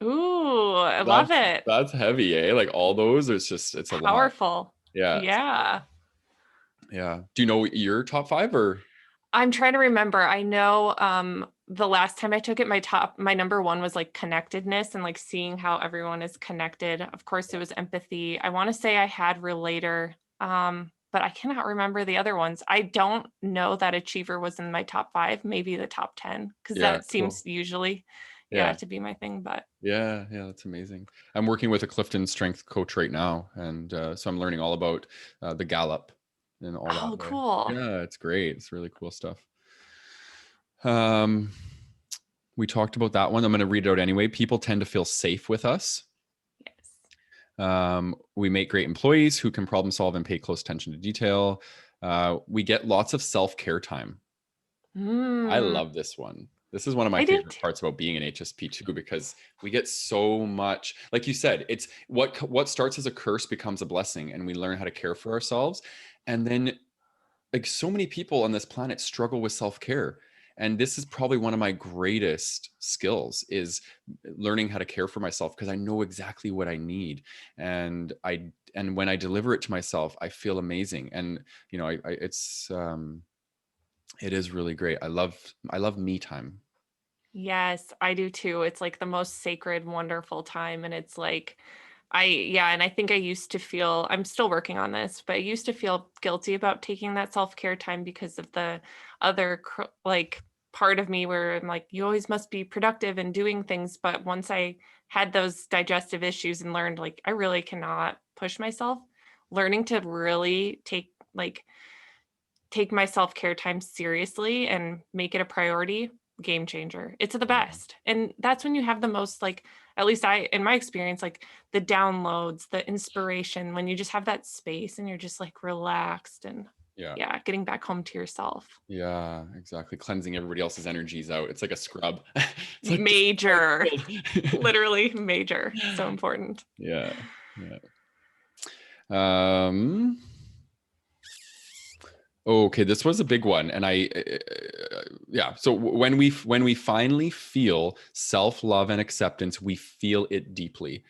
Ooh, I love That's it. that's heavy, eh? Like all those, it's a lot. Powerful. Yeah. Yeah. Yeah. Do you know your top 5 or? I'm trying to remember. I know the last time I took it, my number one was like connectedness and like seeing how everyone is connected. Of course, it was empathy. I want to say I had relator, but I cannot remember the other ones. I don't know that achiever was in my top 5, maybe the top 10, because Yeah, that cool. seems usually, yeah, Yeah. to be my thing. But Yeah, yeah, that's amazing. I'm working with a Clifton Strength coach right now, and so I'm learning all about the Gallup and all oh, that way. cool. Yeah, it's great. It's really cool stuff. Um, we talked about that one. I'm going to read it out anyway. People tend to feel safe with us. Yes. We make great employees who can problem solve and pay close attention to detail. We get lots of self-care time. I Mm, love this one. This is one of my I do favorite too. parts about being an HSP too, because we get so much, like you said, it's what starts as a curse becomes a blessing, and we learn how to care for ourselves. And then, like, so many people on this planet struggle with self-care. And this is probably one of my greatest skills, is learning how to care for myself, because I know exactly what I need. And when I deliver it to myself, I feel amazing. And it is really great. I love me time. Yes, I do too. It's like the most sacred, wonderful time. And it's like, yeah, and I think I used to feel, I'm still working on this, but I used to feel guilty about taking that self care time because of the other, like, part of me where I'm like, you always must be productive and doing things. But once I had those digestive issues and learned, like, I really cannot push myself, learning to really take my self-care time seriously and make it a priority, game changer. It's the best. And that's when you have the most, like, at least I in my experience, like the downloads, the inspiration, when you just have that space and you're just like relaxed and Yeah. yeah, getting back home to yourself. Yeah, exactly. Cleansing everybody else's energies out. It's like a scrub. It's like just Major, cold. literally major. So important. Yeah. Yeah. Um okay, this was a big one, and yeah. So when we finally feel self-love and acceptance, we feel it deeply.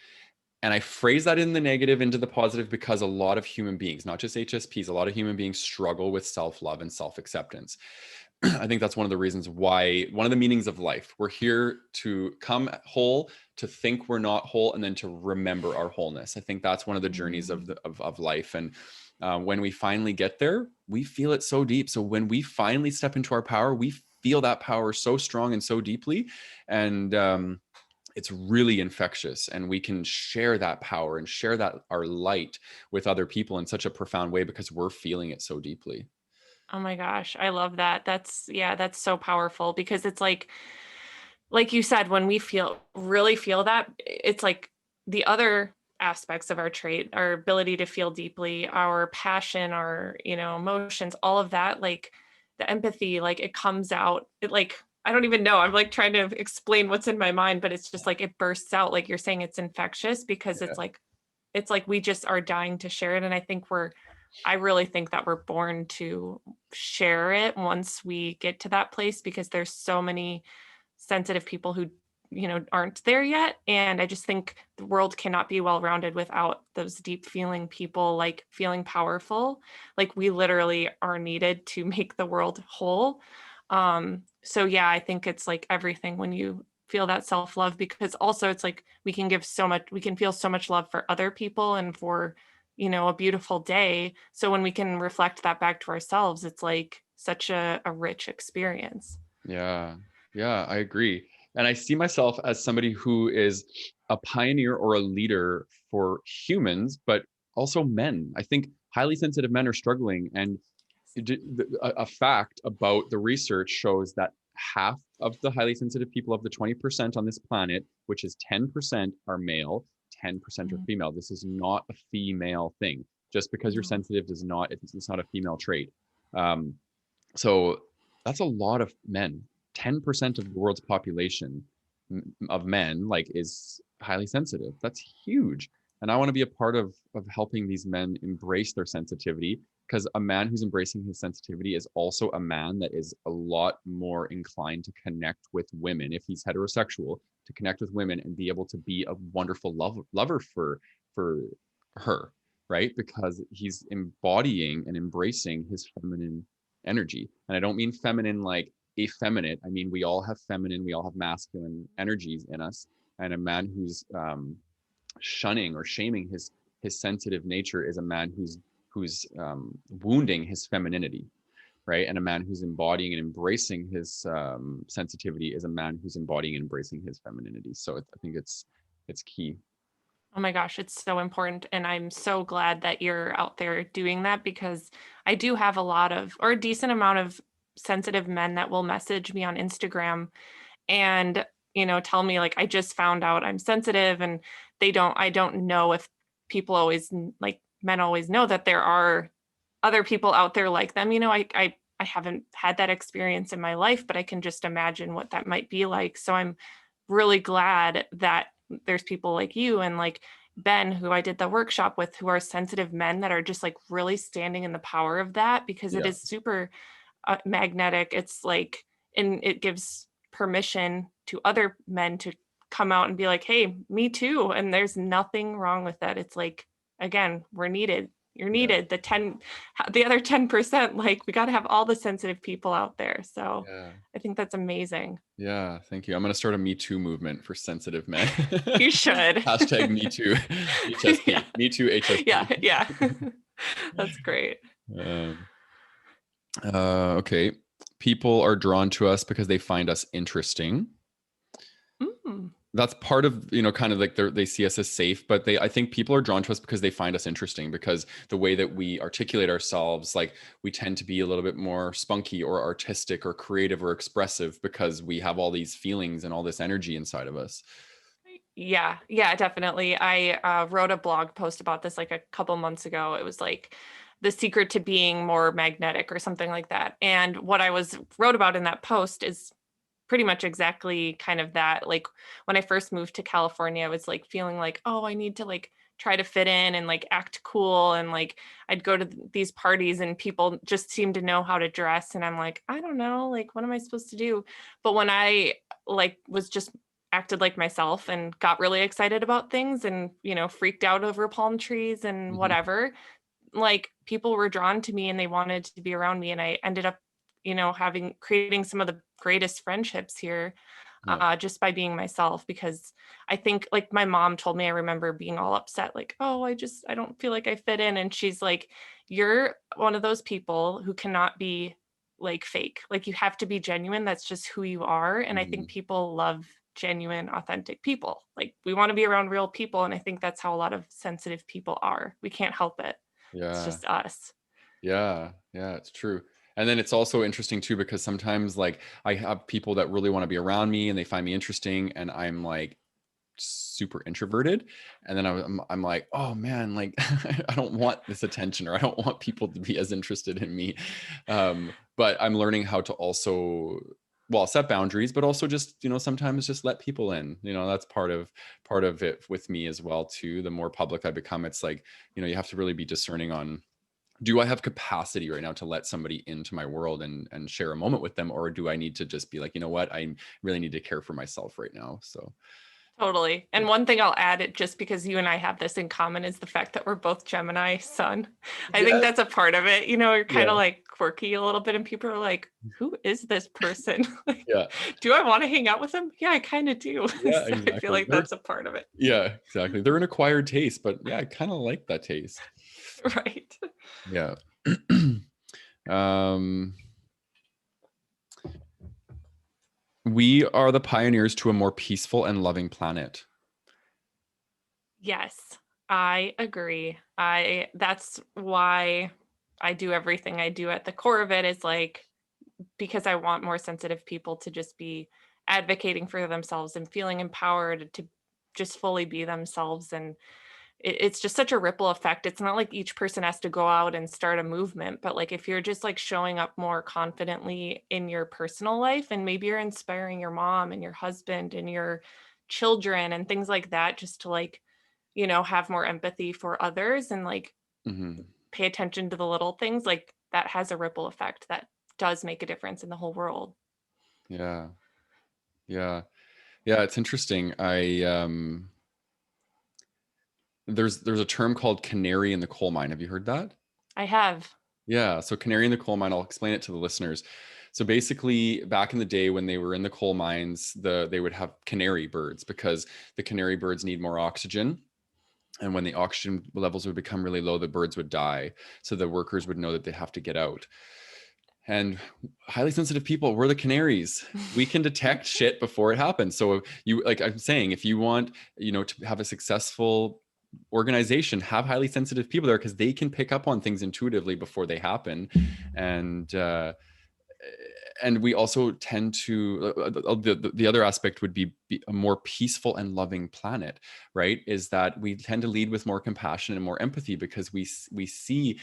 And I phrase that in the negative into the positive, because a lot of human beings, not just HSPs, a lot of human beings struggle with self-love and self-acceptance. I think that's one of the reasons why, one of the meanings of life. We're here to come whole, to think we're not whole, and then to remember our wholeness. I think that's one of the journeys of Mm. of life. And when we finally get there, we feel it so deep. So when we finally step into our power, we feel that power so strong and so deeply. And it's really infectious, and we can share that power and share that our light with other people in such a profound way, because we're feeling it so deeply. Oh my gosh, I love that. Yeah, that's so powerful because it's like you said, when we really feel that, it's like the other aspects of our trait, our ability to feel deeply, our passion, our, emotions, all of that, like the empathy, like it comes out. It like, I don't even know. I'm like trying to explain what's in my mind, but it's just like it bursts out. Like you're saying, it's infectious because it's like we just are dying to share it. And I really think that we're born to share it once we get to that place because there's so many sensitive people who aren't there yet, and I just think the world cannot be well rounded without those deep feeling people, like feeling powerful, like we literally are needed to make the world whole. So yeah, I think it's like everything when you feel that self love, because also it's like we can feel so much love for other people and for a beautiful day, so when we can reflect that back to ourselves, it's like such a rich experience. Yeah, yeah, I agree. And I see myself as somebody who is a pioneer or a leader for humans, but also men. I think highly sensitive men are struggling. And a fact about the research shows that half of the highly sensitive people, of the 20% on this planet, which is 10%, are male, 10% are Mhm. female. This is not a female thing. Just because you're No. sensitive does not, it's not a female trait. Um, so that's a lot of men. 10% of the world's population of men, like, is highly sensitive. That's huge. And I want to be a part of helping these men embrace their sensitivity, because a man who's embracing his sensitivity is also a man that is a lot more inclined to connect with women, if he's heterosexual, to connect with women and be able to be a wonderful lover for her, right? Because he's embodying and embracing his feminine energy. And I don't mean feminine like effeminate. I mean, we all have feminine, we all have masculine energies in us. And a man who's shunning or shaming his sensitive nature is a man who's wounding his femininity, right? And a man who's embodying and embracing his sensitivity is a man who's embodying and embracing his femininity. So I think it's key. Oh my gosh, it's so important. And I'm so glad that you're out there doing that, because I do have a lot of, or a decent amount of sensitive men that will message me on Instagram and, tell me like, I just found out I'm sensitive, and I don't know if people always like men always know that there are other people out there like them. I haven't had that experience in my life, but I can just imagine what that might be like. So I'm really glad that there's people like you and like Ben, who I did the workshop with, who are sensitive men that are just like really standing in the power of that, because it Yeah. is super magnetic. It's like, and it gives permission to other men to come out and be like, hey, me too. And there's nothing wrong with that. It's like, again, we're needed. You're Yeah. needed. The other 10%, like we got to have all the sensitive people out there. So Yeah. I think that's amazing. Yeah, thank you. I'm going to start a Me Too movement for sensitive men. You should. Hashtag Me Too, HSP. Yeah. Me Too, HSP. Yeah. That's great. Okay. People are drawn to us because they find us interesting. Mm. That's part of, kind of like they see us as safe, but I think people are drawn to us because they find us interesting, because the way that we articulate ourselves, like we tend to be a little bit more spunky or artistic or creative or expressive, because we have all these feelings and all this energy inside of us. Yeah, definitely. I wrote a blog post about this like a couple months ago. It was like the secret to being more magnetic or something like that. And what I wrote about in that post is pretty much exactly kind of that. Like when I first moved to California, I was like feeling like, oh, I need to like try to fit in and like act cool. And like I'd go to these parties and people just seem to know how to dress. And I'm like, I don't know, like, what am I supposed to do? But when I like was just acted like myself and got really excited about things and, freaked out over palm trees and Mhm. whatever, like people were drawn to me and they wanted to be around me. And I ended up, creating some of the greatest friendships here Yeah. just by being myself. Because I think like my mom told me, I remember being all upset, like, oh, I don't feel like I fit in. And she's like, you're one of those people who cannot be like fake. Like you have to be genuine. That's just who you are. And I think Mhm. people love genuine, authentic people. Like we want to be around real people. And I think that's how a lot of sensitive people are. We can't help it. It's Yeah. just us. Yeah. Yeah, it's true. And then it's also interesting too, because sometimes like I have people that really want to be around me and they find me interesting, and I'm like super introverted, and then I'm like, oh man, like I don't want this attention, or I don't want people to be as interested in me. But I'm learning how to also, well, set boundaries, but also just, sometimes just let people in. That's part of it with me as well too. The more public I become, it's like, you have to really be discerning on, do I have capacity right now to let somebody into my world and share a moment with them, or do I need to just be like, you know what, I really need to care for myself right now. So Totally. And one thing I'll add, it just because you and I have this in common, is the fact that we're both Gemini sun. I think yes. that's a part of it. You're kind Yeah. of like quirky a little bit, and people are like, who is this person? Like, Yeah. do I want to hang out with them? Yeah, I kind of do. Yeah, So I feel exactly. like that's a part of it. Yeah, exactly. They're an acquired taste, but yeah, I kind of like that taste. Right. Yeah. um, we are the pioneers to a more peaceful and loving planet. Yes, I agree. That's why I do everything I do. At the core of it is like, because I want more sensitive people to just be advocating for themselves and feeling empowered to just fully be themselves. And it's just such a ripple effect. It's not like each person has to go out and start a movement, but like if you're just like showing up more confidently in your personal life, and maybe you're inspiring your mom and your husband and your children and things like that, just to like, have more empathy for others and like Hmm. pay attention to the little things, like that has a ripple effect that does make a difference in the whole world. Yeah. Yeah. Yeah. It's interesting. There's a term called canary in the coal mine. Have you heard that? I have. Yeah. So canary in the coal mine, I'll explain it to the listeners. So basically, back in the day when they were in the coal mines, they would have canary birds because the canary birds need more oxygen. And when the oxygen levels would become really low, the birds would die. So the workers would know that they have to get out. And highly sensitive people, we're the canaries. We can detect shit before it happens. So you, like I'm saying, if you want, to have a successful organization, have highly sensitive people there because they can pick up on things intuitively before they happen. And we also tend to the other aspect would be a more peaceful and loving planet, right? Is that we tend to lead with more compassion and more empathy because we see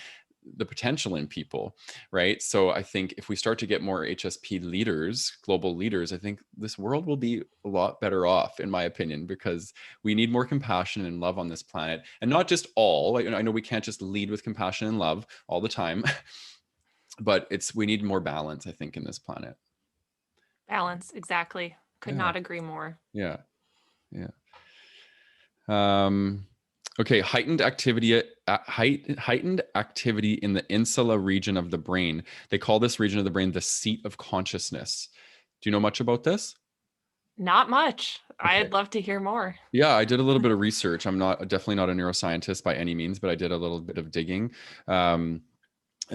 the potential in people, right? So I think if we start to get more HSP leaders, global leaders, I think this world will be a lot better off, in my opinion, because we need more compassion and love on this planet. And not just all, like, I know we can't just lead with compassion and love all the time, but we need more balance, I think, in this planet. Balance, exactly. Could Yeah. not agree more. Yeah. Yeah. Okay. Heightened activity in the insula region of the brain. They call this region of the brain the seat of consciousness. Do you know much about this? Not much. Okay. I'd love to hear more. Yeah, I did a little bit of research. I'm definitely not a neuroscientist by any means, but I did a little bit of digging. And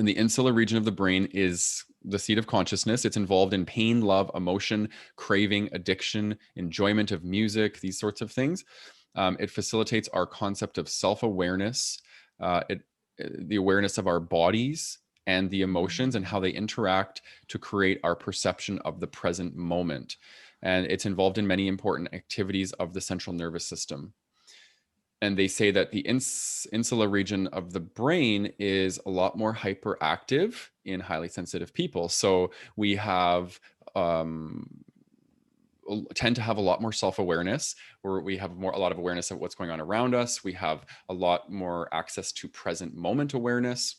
the insular region of the brain is the seat of consciousness. It's involved in pain, love, emotion, craving, addiction, enjoyment of music, these sorts of things. It facilitates our concept of self-awareness, the awareness of our bodies and the emotions and how they interact to create our perception of the present moment. And it's involved in many important activities of the central nervous system. And they say that the insular region of the brain is a lot more hyperactive in highly sensitive people. So we have tend to have a lot more self-awareness, where we have a lot of awareness of what's going on around us. We have a lot more access to present moment awareness.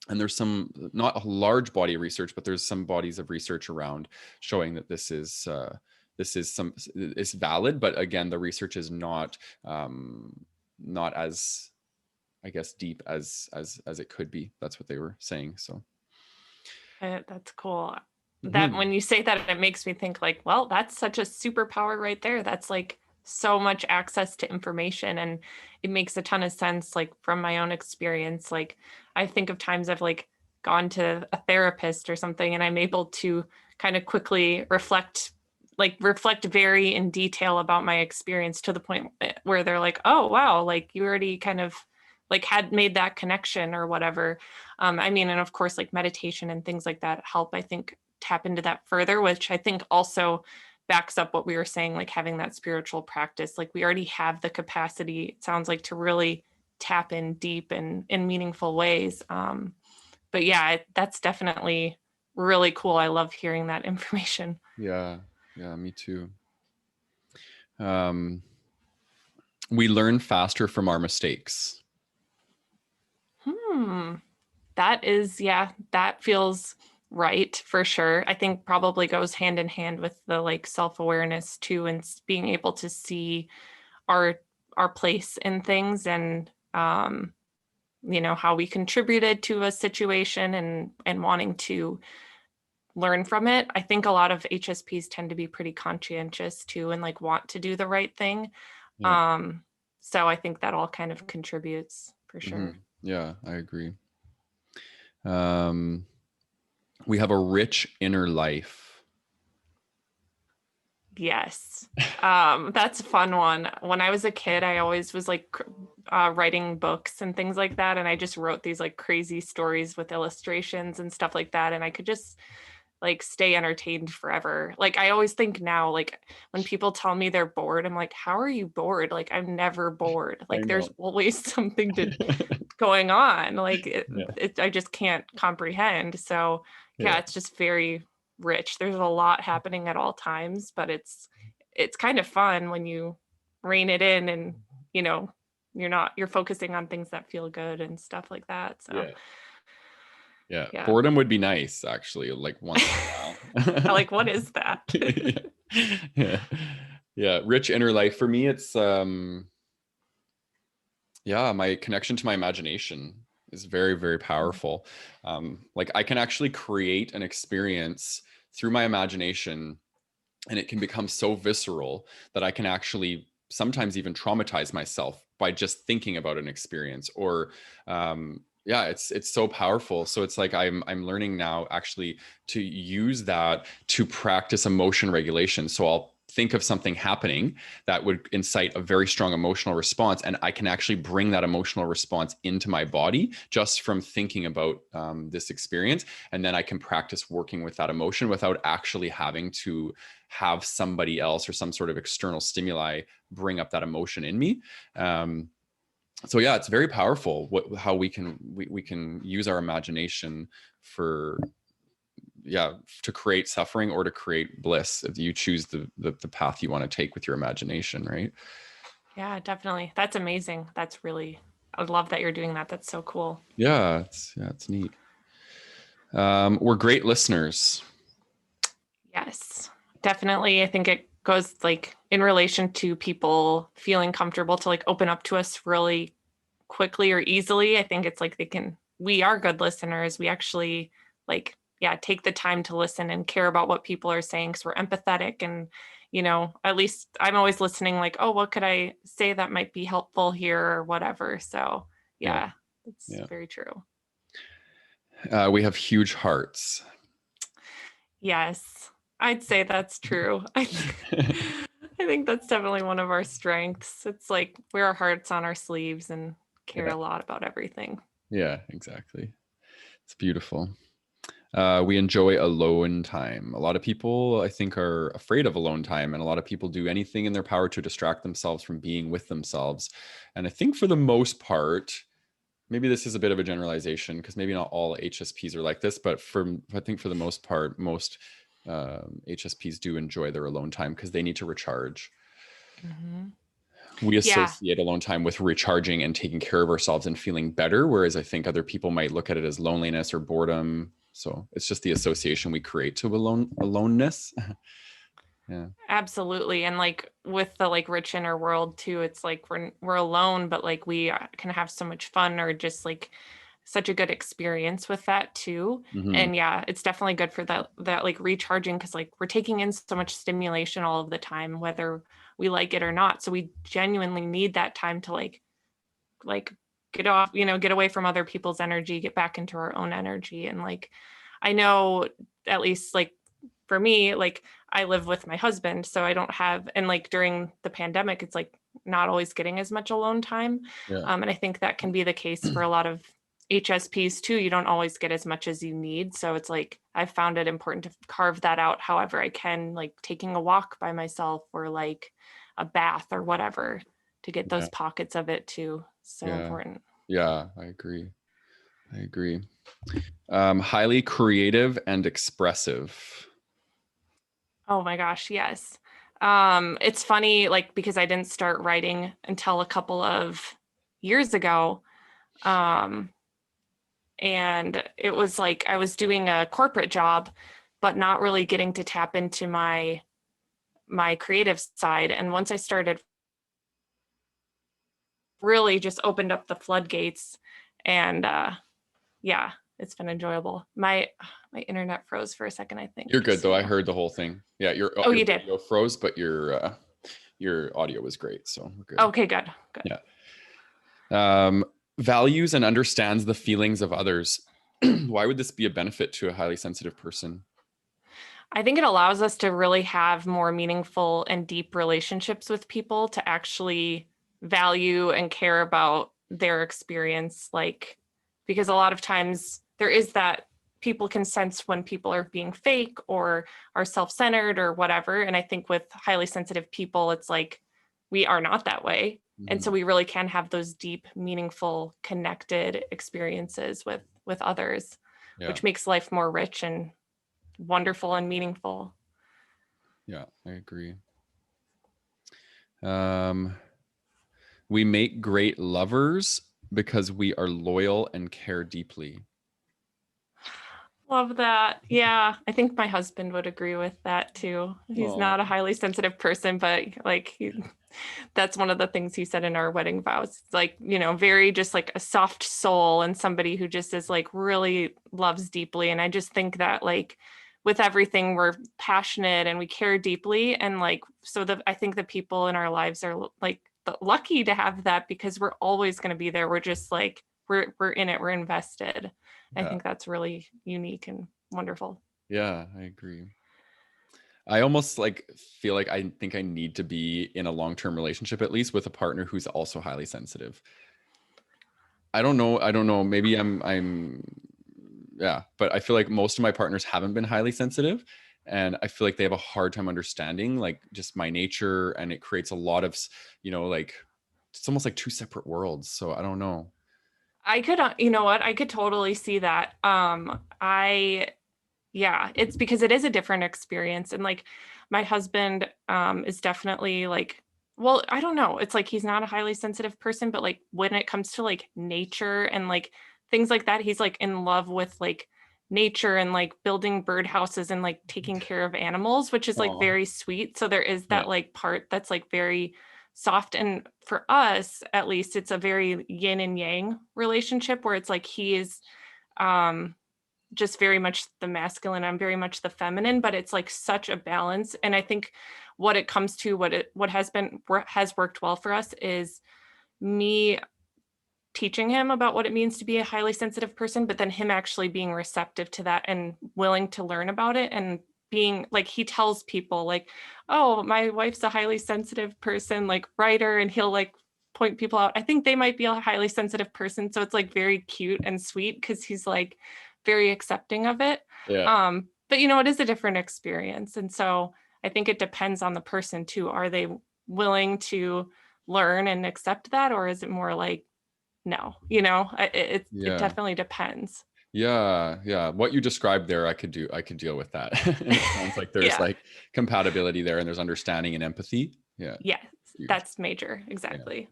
And there's some, not a large body of research, but there's some bodies of research around showing that this is valid. But again, the research is not as, I guess, deep as it could be. That's what they were saying. So That's cool. That mhm. when you say that, it makes me think like, well, that's such a superpower right there. That's like so much access to information, and it makes a ton of sense. Like from my own experience, like I think of times I've like gone to a therapist or something, and I'm able to kind of quickly reflect very in detail about my experience to the point where they're like, oh wow, like you already kind of like had made that connection or whatever. I mean, and of course, like meditation and things like that help, I think, tap into that further, which I think also backs up what we were saying, like having that spiritual practice. Like we already have the capacity, it sounds like, to really tap in deep and in meaningful ways. But yeah, that's definitely really cool. I love hearing that information. Yeah, me too. We learn faster from our mistakes. That is, yeah, that feels right for sure. I think probably goes hand in hand with the like self-awareness too, and being able to see our place in things, and how we contributed to a situation, and wanting to learn from it. I think a lot of HSPs tend to be pretty conscientious too, and like want to do the right thing. Yeah. So I think that all kind of contributes for Hmm. sure. Yeah, I agree. We have a rich inner life. Yes. That's a fun one. When I was a kid, I always was like writing books and things like that. And I just wrote these like crazy stories with illustrations and stuff like that. And I could just like stay entertained forever. Like I always think now, like when people tell me they're bored, I'm like, how are you bored? Like I'm never bored. I Like there's know. always something going on. Like Yeah. I just can't comprehend. So yeah, Yeah. it's just very rich. There's a lot happening at all times, but it's kind of fun when you rein it in and you know you're focusing on things that feel good and stuff like that. So Yeah. yeah. Boredom would be nice, actually, like once in a I while. like, what is that? Yeah. Yeah. Rich inner life for me, it's my connection to my imagination is very, very powerful. Like I can actually create an experience through my imagination, and it can become so visceral that I can actually sometimes even traumatize myself by just thinking about an experience. Or it's so powerful. So it's like I'm learning now actually to use that to practice emotion regulation. So I'll think of something happening that would incite a very strong emotional response, and I can actually bring that emotional response into my body just from thinking about this experience. And then I can practice working with that emotion without actually having to have somebody else or some sort of external stimuli bring up that emotion in me. So yeah, it's very powerful how we can use our imagination for to create suffering or to create bliss if you choose the path you want to take with your imagination, right? Yeah, definitely. That's amazing. That's really, I love that you're doing that. That's so cool. Yeah, it's neat. We're great listeners. Yes, definitely. I think it goes like in relation to people feeling comfortable to like open up to us really quickly or easily. I think it's like we are good listeners. We actually like, yeah, take the time to listen and care about what people are saying because we're empathetic. And, at least I'm always listening like, oh, what could I say that might be helpful here or whatever. So yeah, it's very true. We have huge hearts. Yes, I'd say that's true. I think that's definitely one of our strengths. It's like wear our hearts on our sleeves and care a lot about everything. Yeah, exactly. It's beautiful. We enjoy alone time. A lot of people, I think, are afraid of alone time, and a lot of people do anything in their power to distract themselves from being with themselves. And I think for the most part, maybe this is a bit of a generalization because maybe not all HSPs are like this, but I think for the most part, most HSPs do enjoy their alone time because they need to recharge. Mm-hmm. We Yeah, associate alone time with recharging and taking care of ourselves and feeling better, whereas I think other people might look at it as loneliness or boredom. So it's just the association we create to aloneness. Yeah. absolutely. And like with the like rich inner world too, it's like we're alone, but like we can have so much fun or just like such a good experience with that too. Mm-hmm. And yeah, it's definitely good for that like recharging because like we're taking in so much stimulation all of the time, whether we like it or not. So we genuinely need that time to like get off, get away from other people's energy, get back into our own energy. And like I know at least like for me, like I live with my husband, so I don't have, and like during the pandemic, it's like not always getting as much alone time. Yeah. And I think that can be the case for a lot of HSPs too. You don't always get as much as you need. So it's like I've found it important to carve that out however I can, like taking a walk by myself or like a bath or whatever to get those pockets of it too. So important. Yeah, I agree. Highly creative and expressive. Oh my gosh, yes. It's funny, like because I didn't start writing until a couple of years ago. Um, and it was like I was doing a corporate job, but not really getting to tap into my creative side. And once I started really just opened up the floodgates and yeah, it's been enjoyable. My internet froze for a second, I think. You're good though. I So heard the whole thing. Yeah, oh, your you did. video froze, but your audio was great, so we're good. Okay, good. Yeah. Values and understands the feelings of others. Why would this be a benefit to a highly sensitive person? I think it allows us to really have more meaningful and deep relationships with people to actually value and care about their experience. Like, because a lot of times there is that people can sense when people are being fake or are self centered or whatever. And I think with highly sensitive people, it's like we are not that way. And so we really can have those deep, meaningful, connected experiences with others, which makes life more rich and wonderful and meaningful. Yeah, I agree. We make great lovers because we are loyal and care deeply. Love that. Yeah, I think my husband would agree with that too. He's Oh, not a highly sensitive person, but like that's one of the things he said in our wedding vows. It's like, very just like a soft soul and somebody who just is like really loves deeply. And I just think that like with everything, we're passionate and we care deeply. And like, so I think the people in our lives are like lucky to have that because we're always going to be there. We're just like, we're in it, we're invested. I yeah. think that's really unique and wonderful. Yeah, I agree. I almost like feel like I think I need to be in a long-term relationship, at least with a partner who's also highly sensitive. I don't know. I don't know. Maybe yeah, but I feel like most of my partners haven't been highly sensitive. And I feel like they have a hard time understanding like just my nature. And it creates a lot of, like it's almost like two separate worlds. So I don't know. I could, you know what? I could totally see that. Yeah, it's because it is a different experience. And like my husband is definitely like, well, I don't know. It's like he's not a highly sensitive person, but like when it comes to like nature and like things like that, he's like in love with like nature and like building birdhouses and like taking care of animals, which is like Oh, very sweet. So there is yeah. that like part that's like very soft. And for us, at least, it's a very yin and yang relationship where it's like he is um just very much the masculine, I'm very much the feminine, but it's like such a balance. And I think what it comes to, what has worked well for us is me teaching him about what it means to be a highly sensitive person, but then him actually being receptive to that and willing to learn about it, and being like, he tells people like, oh, my wife's a highly sensitive person, like writer, and he'll like point people out. I think they might be a highly sensitive person. So it's like very cute and sweet because he's like very accepting of it. Yeah. But it is a different experience. And so I think it depends on the person too. Are they willing to learn and accept that? Or is it more like, no, it Yeah. definitely depends. Yeah. Yeah. What you described there, I could deal with that. And it sounds like there's Yeah. like compatibility there and there's understanding and empathy. Yeah. Yes, Huge. that's major. Yeah. Exactly.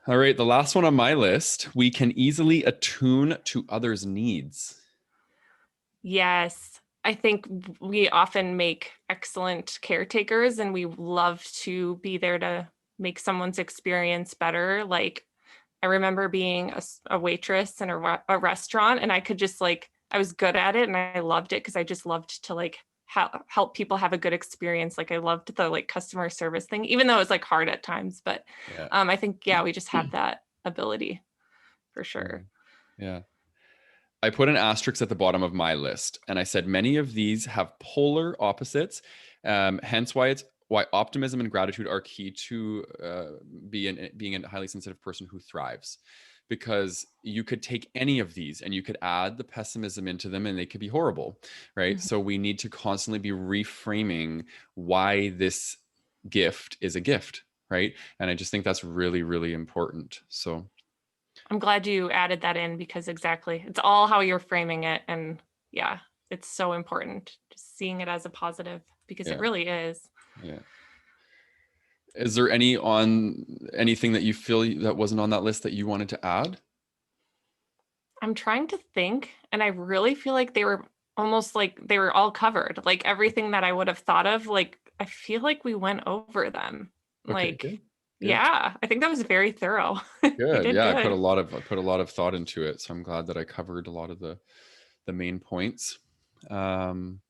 All right. The last one on my list, we can easily attune to others' needs. Yes. I think we often make excellent caretakers and we love to be there to make someone's experience better. Like I remember being a waitress in a restaurant, and I could just like, I was good at it and I loved it because I just loved to like help people have a good experience. Like I loved the like customer service thing, even though it was like hard at times. But Yeah. I think, yeah, we just have that ability for Yeah. sure. Yeah. I put an asterisk at the bottom of my list, and I said many of these have polar opposites. Hence, why optimism and gratitude are key to being a highly sensitive person who thrives. Because you could take any of these and you could add the pessimism into them, and they could be horrible, right? Mhm. So we need to constantly be reframing why this gift is a gift, right? And I just think that's really, really important. So I'm glad you added that in because exactly, it's all how you're framing it. And yeah, it's so important just seeing it as a positive because it yeah, really is. yeah. Is there anything that you feel that wasn't on that list that you wanted to add? I'm trying to think, and I really feel like they were almost like they were all covered. Like everything that I would have thought of, like I feel like we went over them. Okay, Like, good. Good. yeah, I think that was very thorough. We Good. did Yeah, good. I put a lot of thought into it, so I'm glad that I covered a lot of the main points. Um,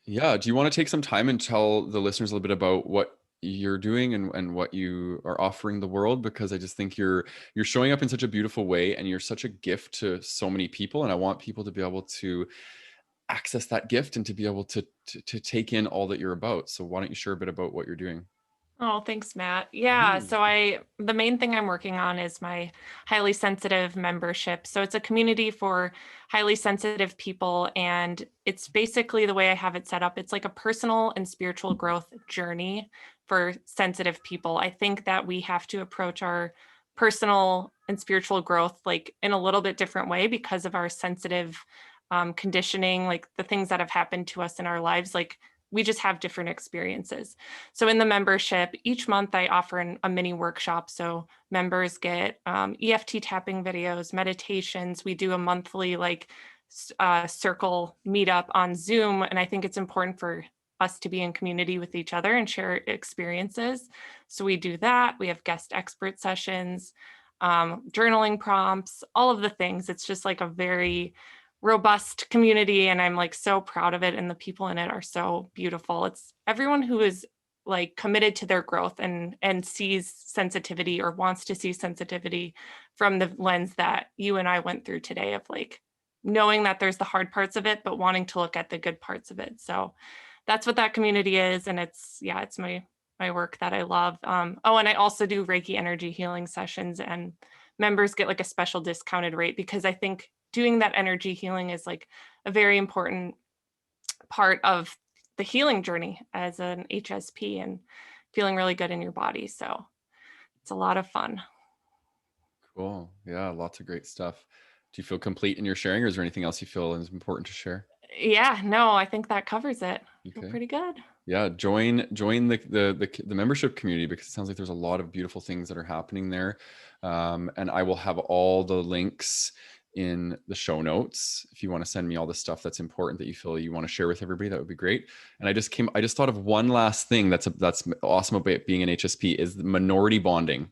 yeah, do you want to take some time and tell the listeners a little bit about what you're doing and what you are offering the world? Because I just think you're showing up in such a beautiful way and you're such a gift to so many people, and I want people to be able to access that gift and to be able to take in all that you're about. So why don't you share a bit about what you're doing? Oh, thanks, Matt. Yeah. Mhm. So the main thing I'm working on is my highly sensitive membership. So it's a community for highly sensitive people. And it's basically the way I have it set up. It's like a personal and spiritual growth journey for sensitive people. I think that we have to approach our personal and spiritual growth like in a little bit different way because of our sensitive conditioning, like the things that have happened to us in our lives. Like we just have different experiences. So in the membership, each month I offer a mini workshop. So members get EFT tapping videos, meditations. We do a monthly circle meetup on Zoom. And I think it's important for us to be in community with each other and share experiences. So we do that. We have guest expert sessions, journaling prompts, all of the things. It's just like a very robust community, and I'm like so proud of it, and the people in it are so beautiful. It's everyone who is like committed to their growth and sees sensitivity or wants to see sensitivity from the lens that you and I went through today, of like knowing that there's the hard parts of it but wanting to look at the good parts of it. So that's what that community is, and it's my work that I love. And I also do Reiki energy healing sessions, and members get like a special discounted rate, because I think doing that energy healing is like a very important part of the healing journey as an HSP, and feeling really good in your body. So it's a lot of fun. Cool. Yeah, lots of great stuff. Do you feel complete in your sharing, or is there anything else you feel is important to share? Yeah, no, I think that covers it. I feel pretty good. Yeah, join the membership community, because it sounds like there's a lot of beautiful things that are happening there. And I will have all the links in the show notes. If you want to send me all the stuff that's important that you feel you want to share with everybody, that would be great. And I just thought of one last thing that's awesome about being an HSP, is the minority bonding.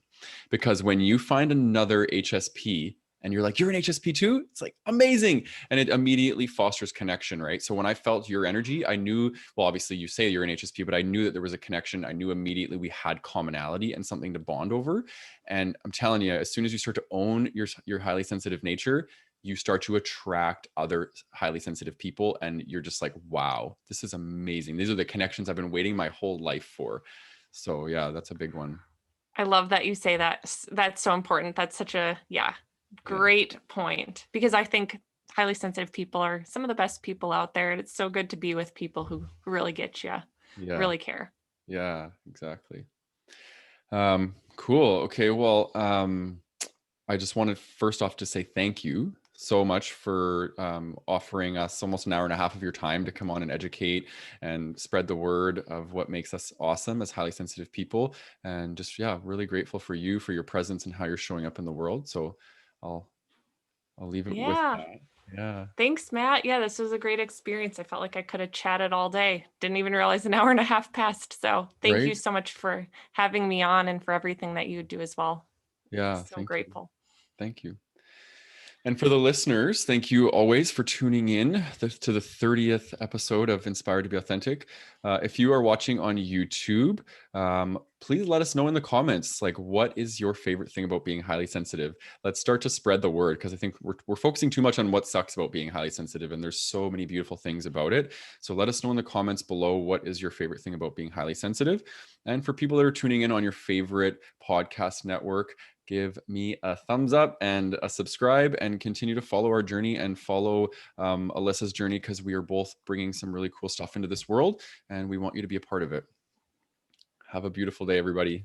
Because when you find another HSP and you're like, you're an HSP too, it's like amazing. And it immediately fosters connection, right? So when I felt your energy, I knew, well, obviously you say you're an HSP, but I knew that there was a connection. I knew immediately we had commonality and something to bond over. And I'm telling you, as soon as you start to own your highly sensitive nature, you start to attract other highly sensitive people. And you're just like, wow, this is amazing. These are the connections I've been waiting my whole life for. So yeah, that's a big one. I love that you say that. That's so important. That's such a, great point, because I think highly sensitive people are some of the best people out there. And it's so good to be with people who really get you, really care. Yeah, exactly. Cool. Okay. Well, I just wanted first off to say thank you so much for offering us almost an hour and a half of your time to come on and educate and spread the word of what makes us awesome as highly sensitive people. And just, really grateful for you, for your presence and how you're showing up in the world. So I'll leave it with that. Yeah. Thanks, Matt. Yeah, this was a great experience. I felt like I could have chatted all day. Didn't even realize an hour and a half passed. So thank you so much for having me on, and for everything that you do as well. Yeah. So grateful. Thank you. And for the listeners, thank you always for tuning in to the 30th episode of Inspired to be Authentic. If you are watching on YouTube, please let us know in the comments, like, what is your favorite thing about being highly sensitive? Let's start to spread the word, because I think we're focusing too much on what sucks about being highly sensitive, and there's so many beautiful things about it. So let us know in the comments below, what is your favorite thing about being highly sensitive? And for people that are tuning in on your favorite podcast network, give me a thumbs up and a subscribe, and continue to follow our journey and follow Alissa's journey, because we are both bringing some really cool stuff into this world, and we want you to be a part of it. Have a beautiful day, everybody.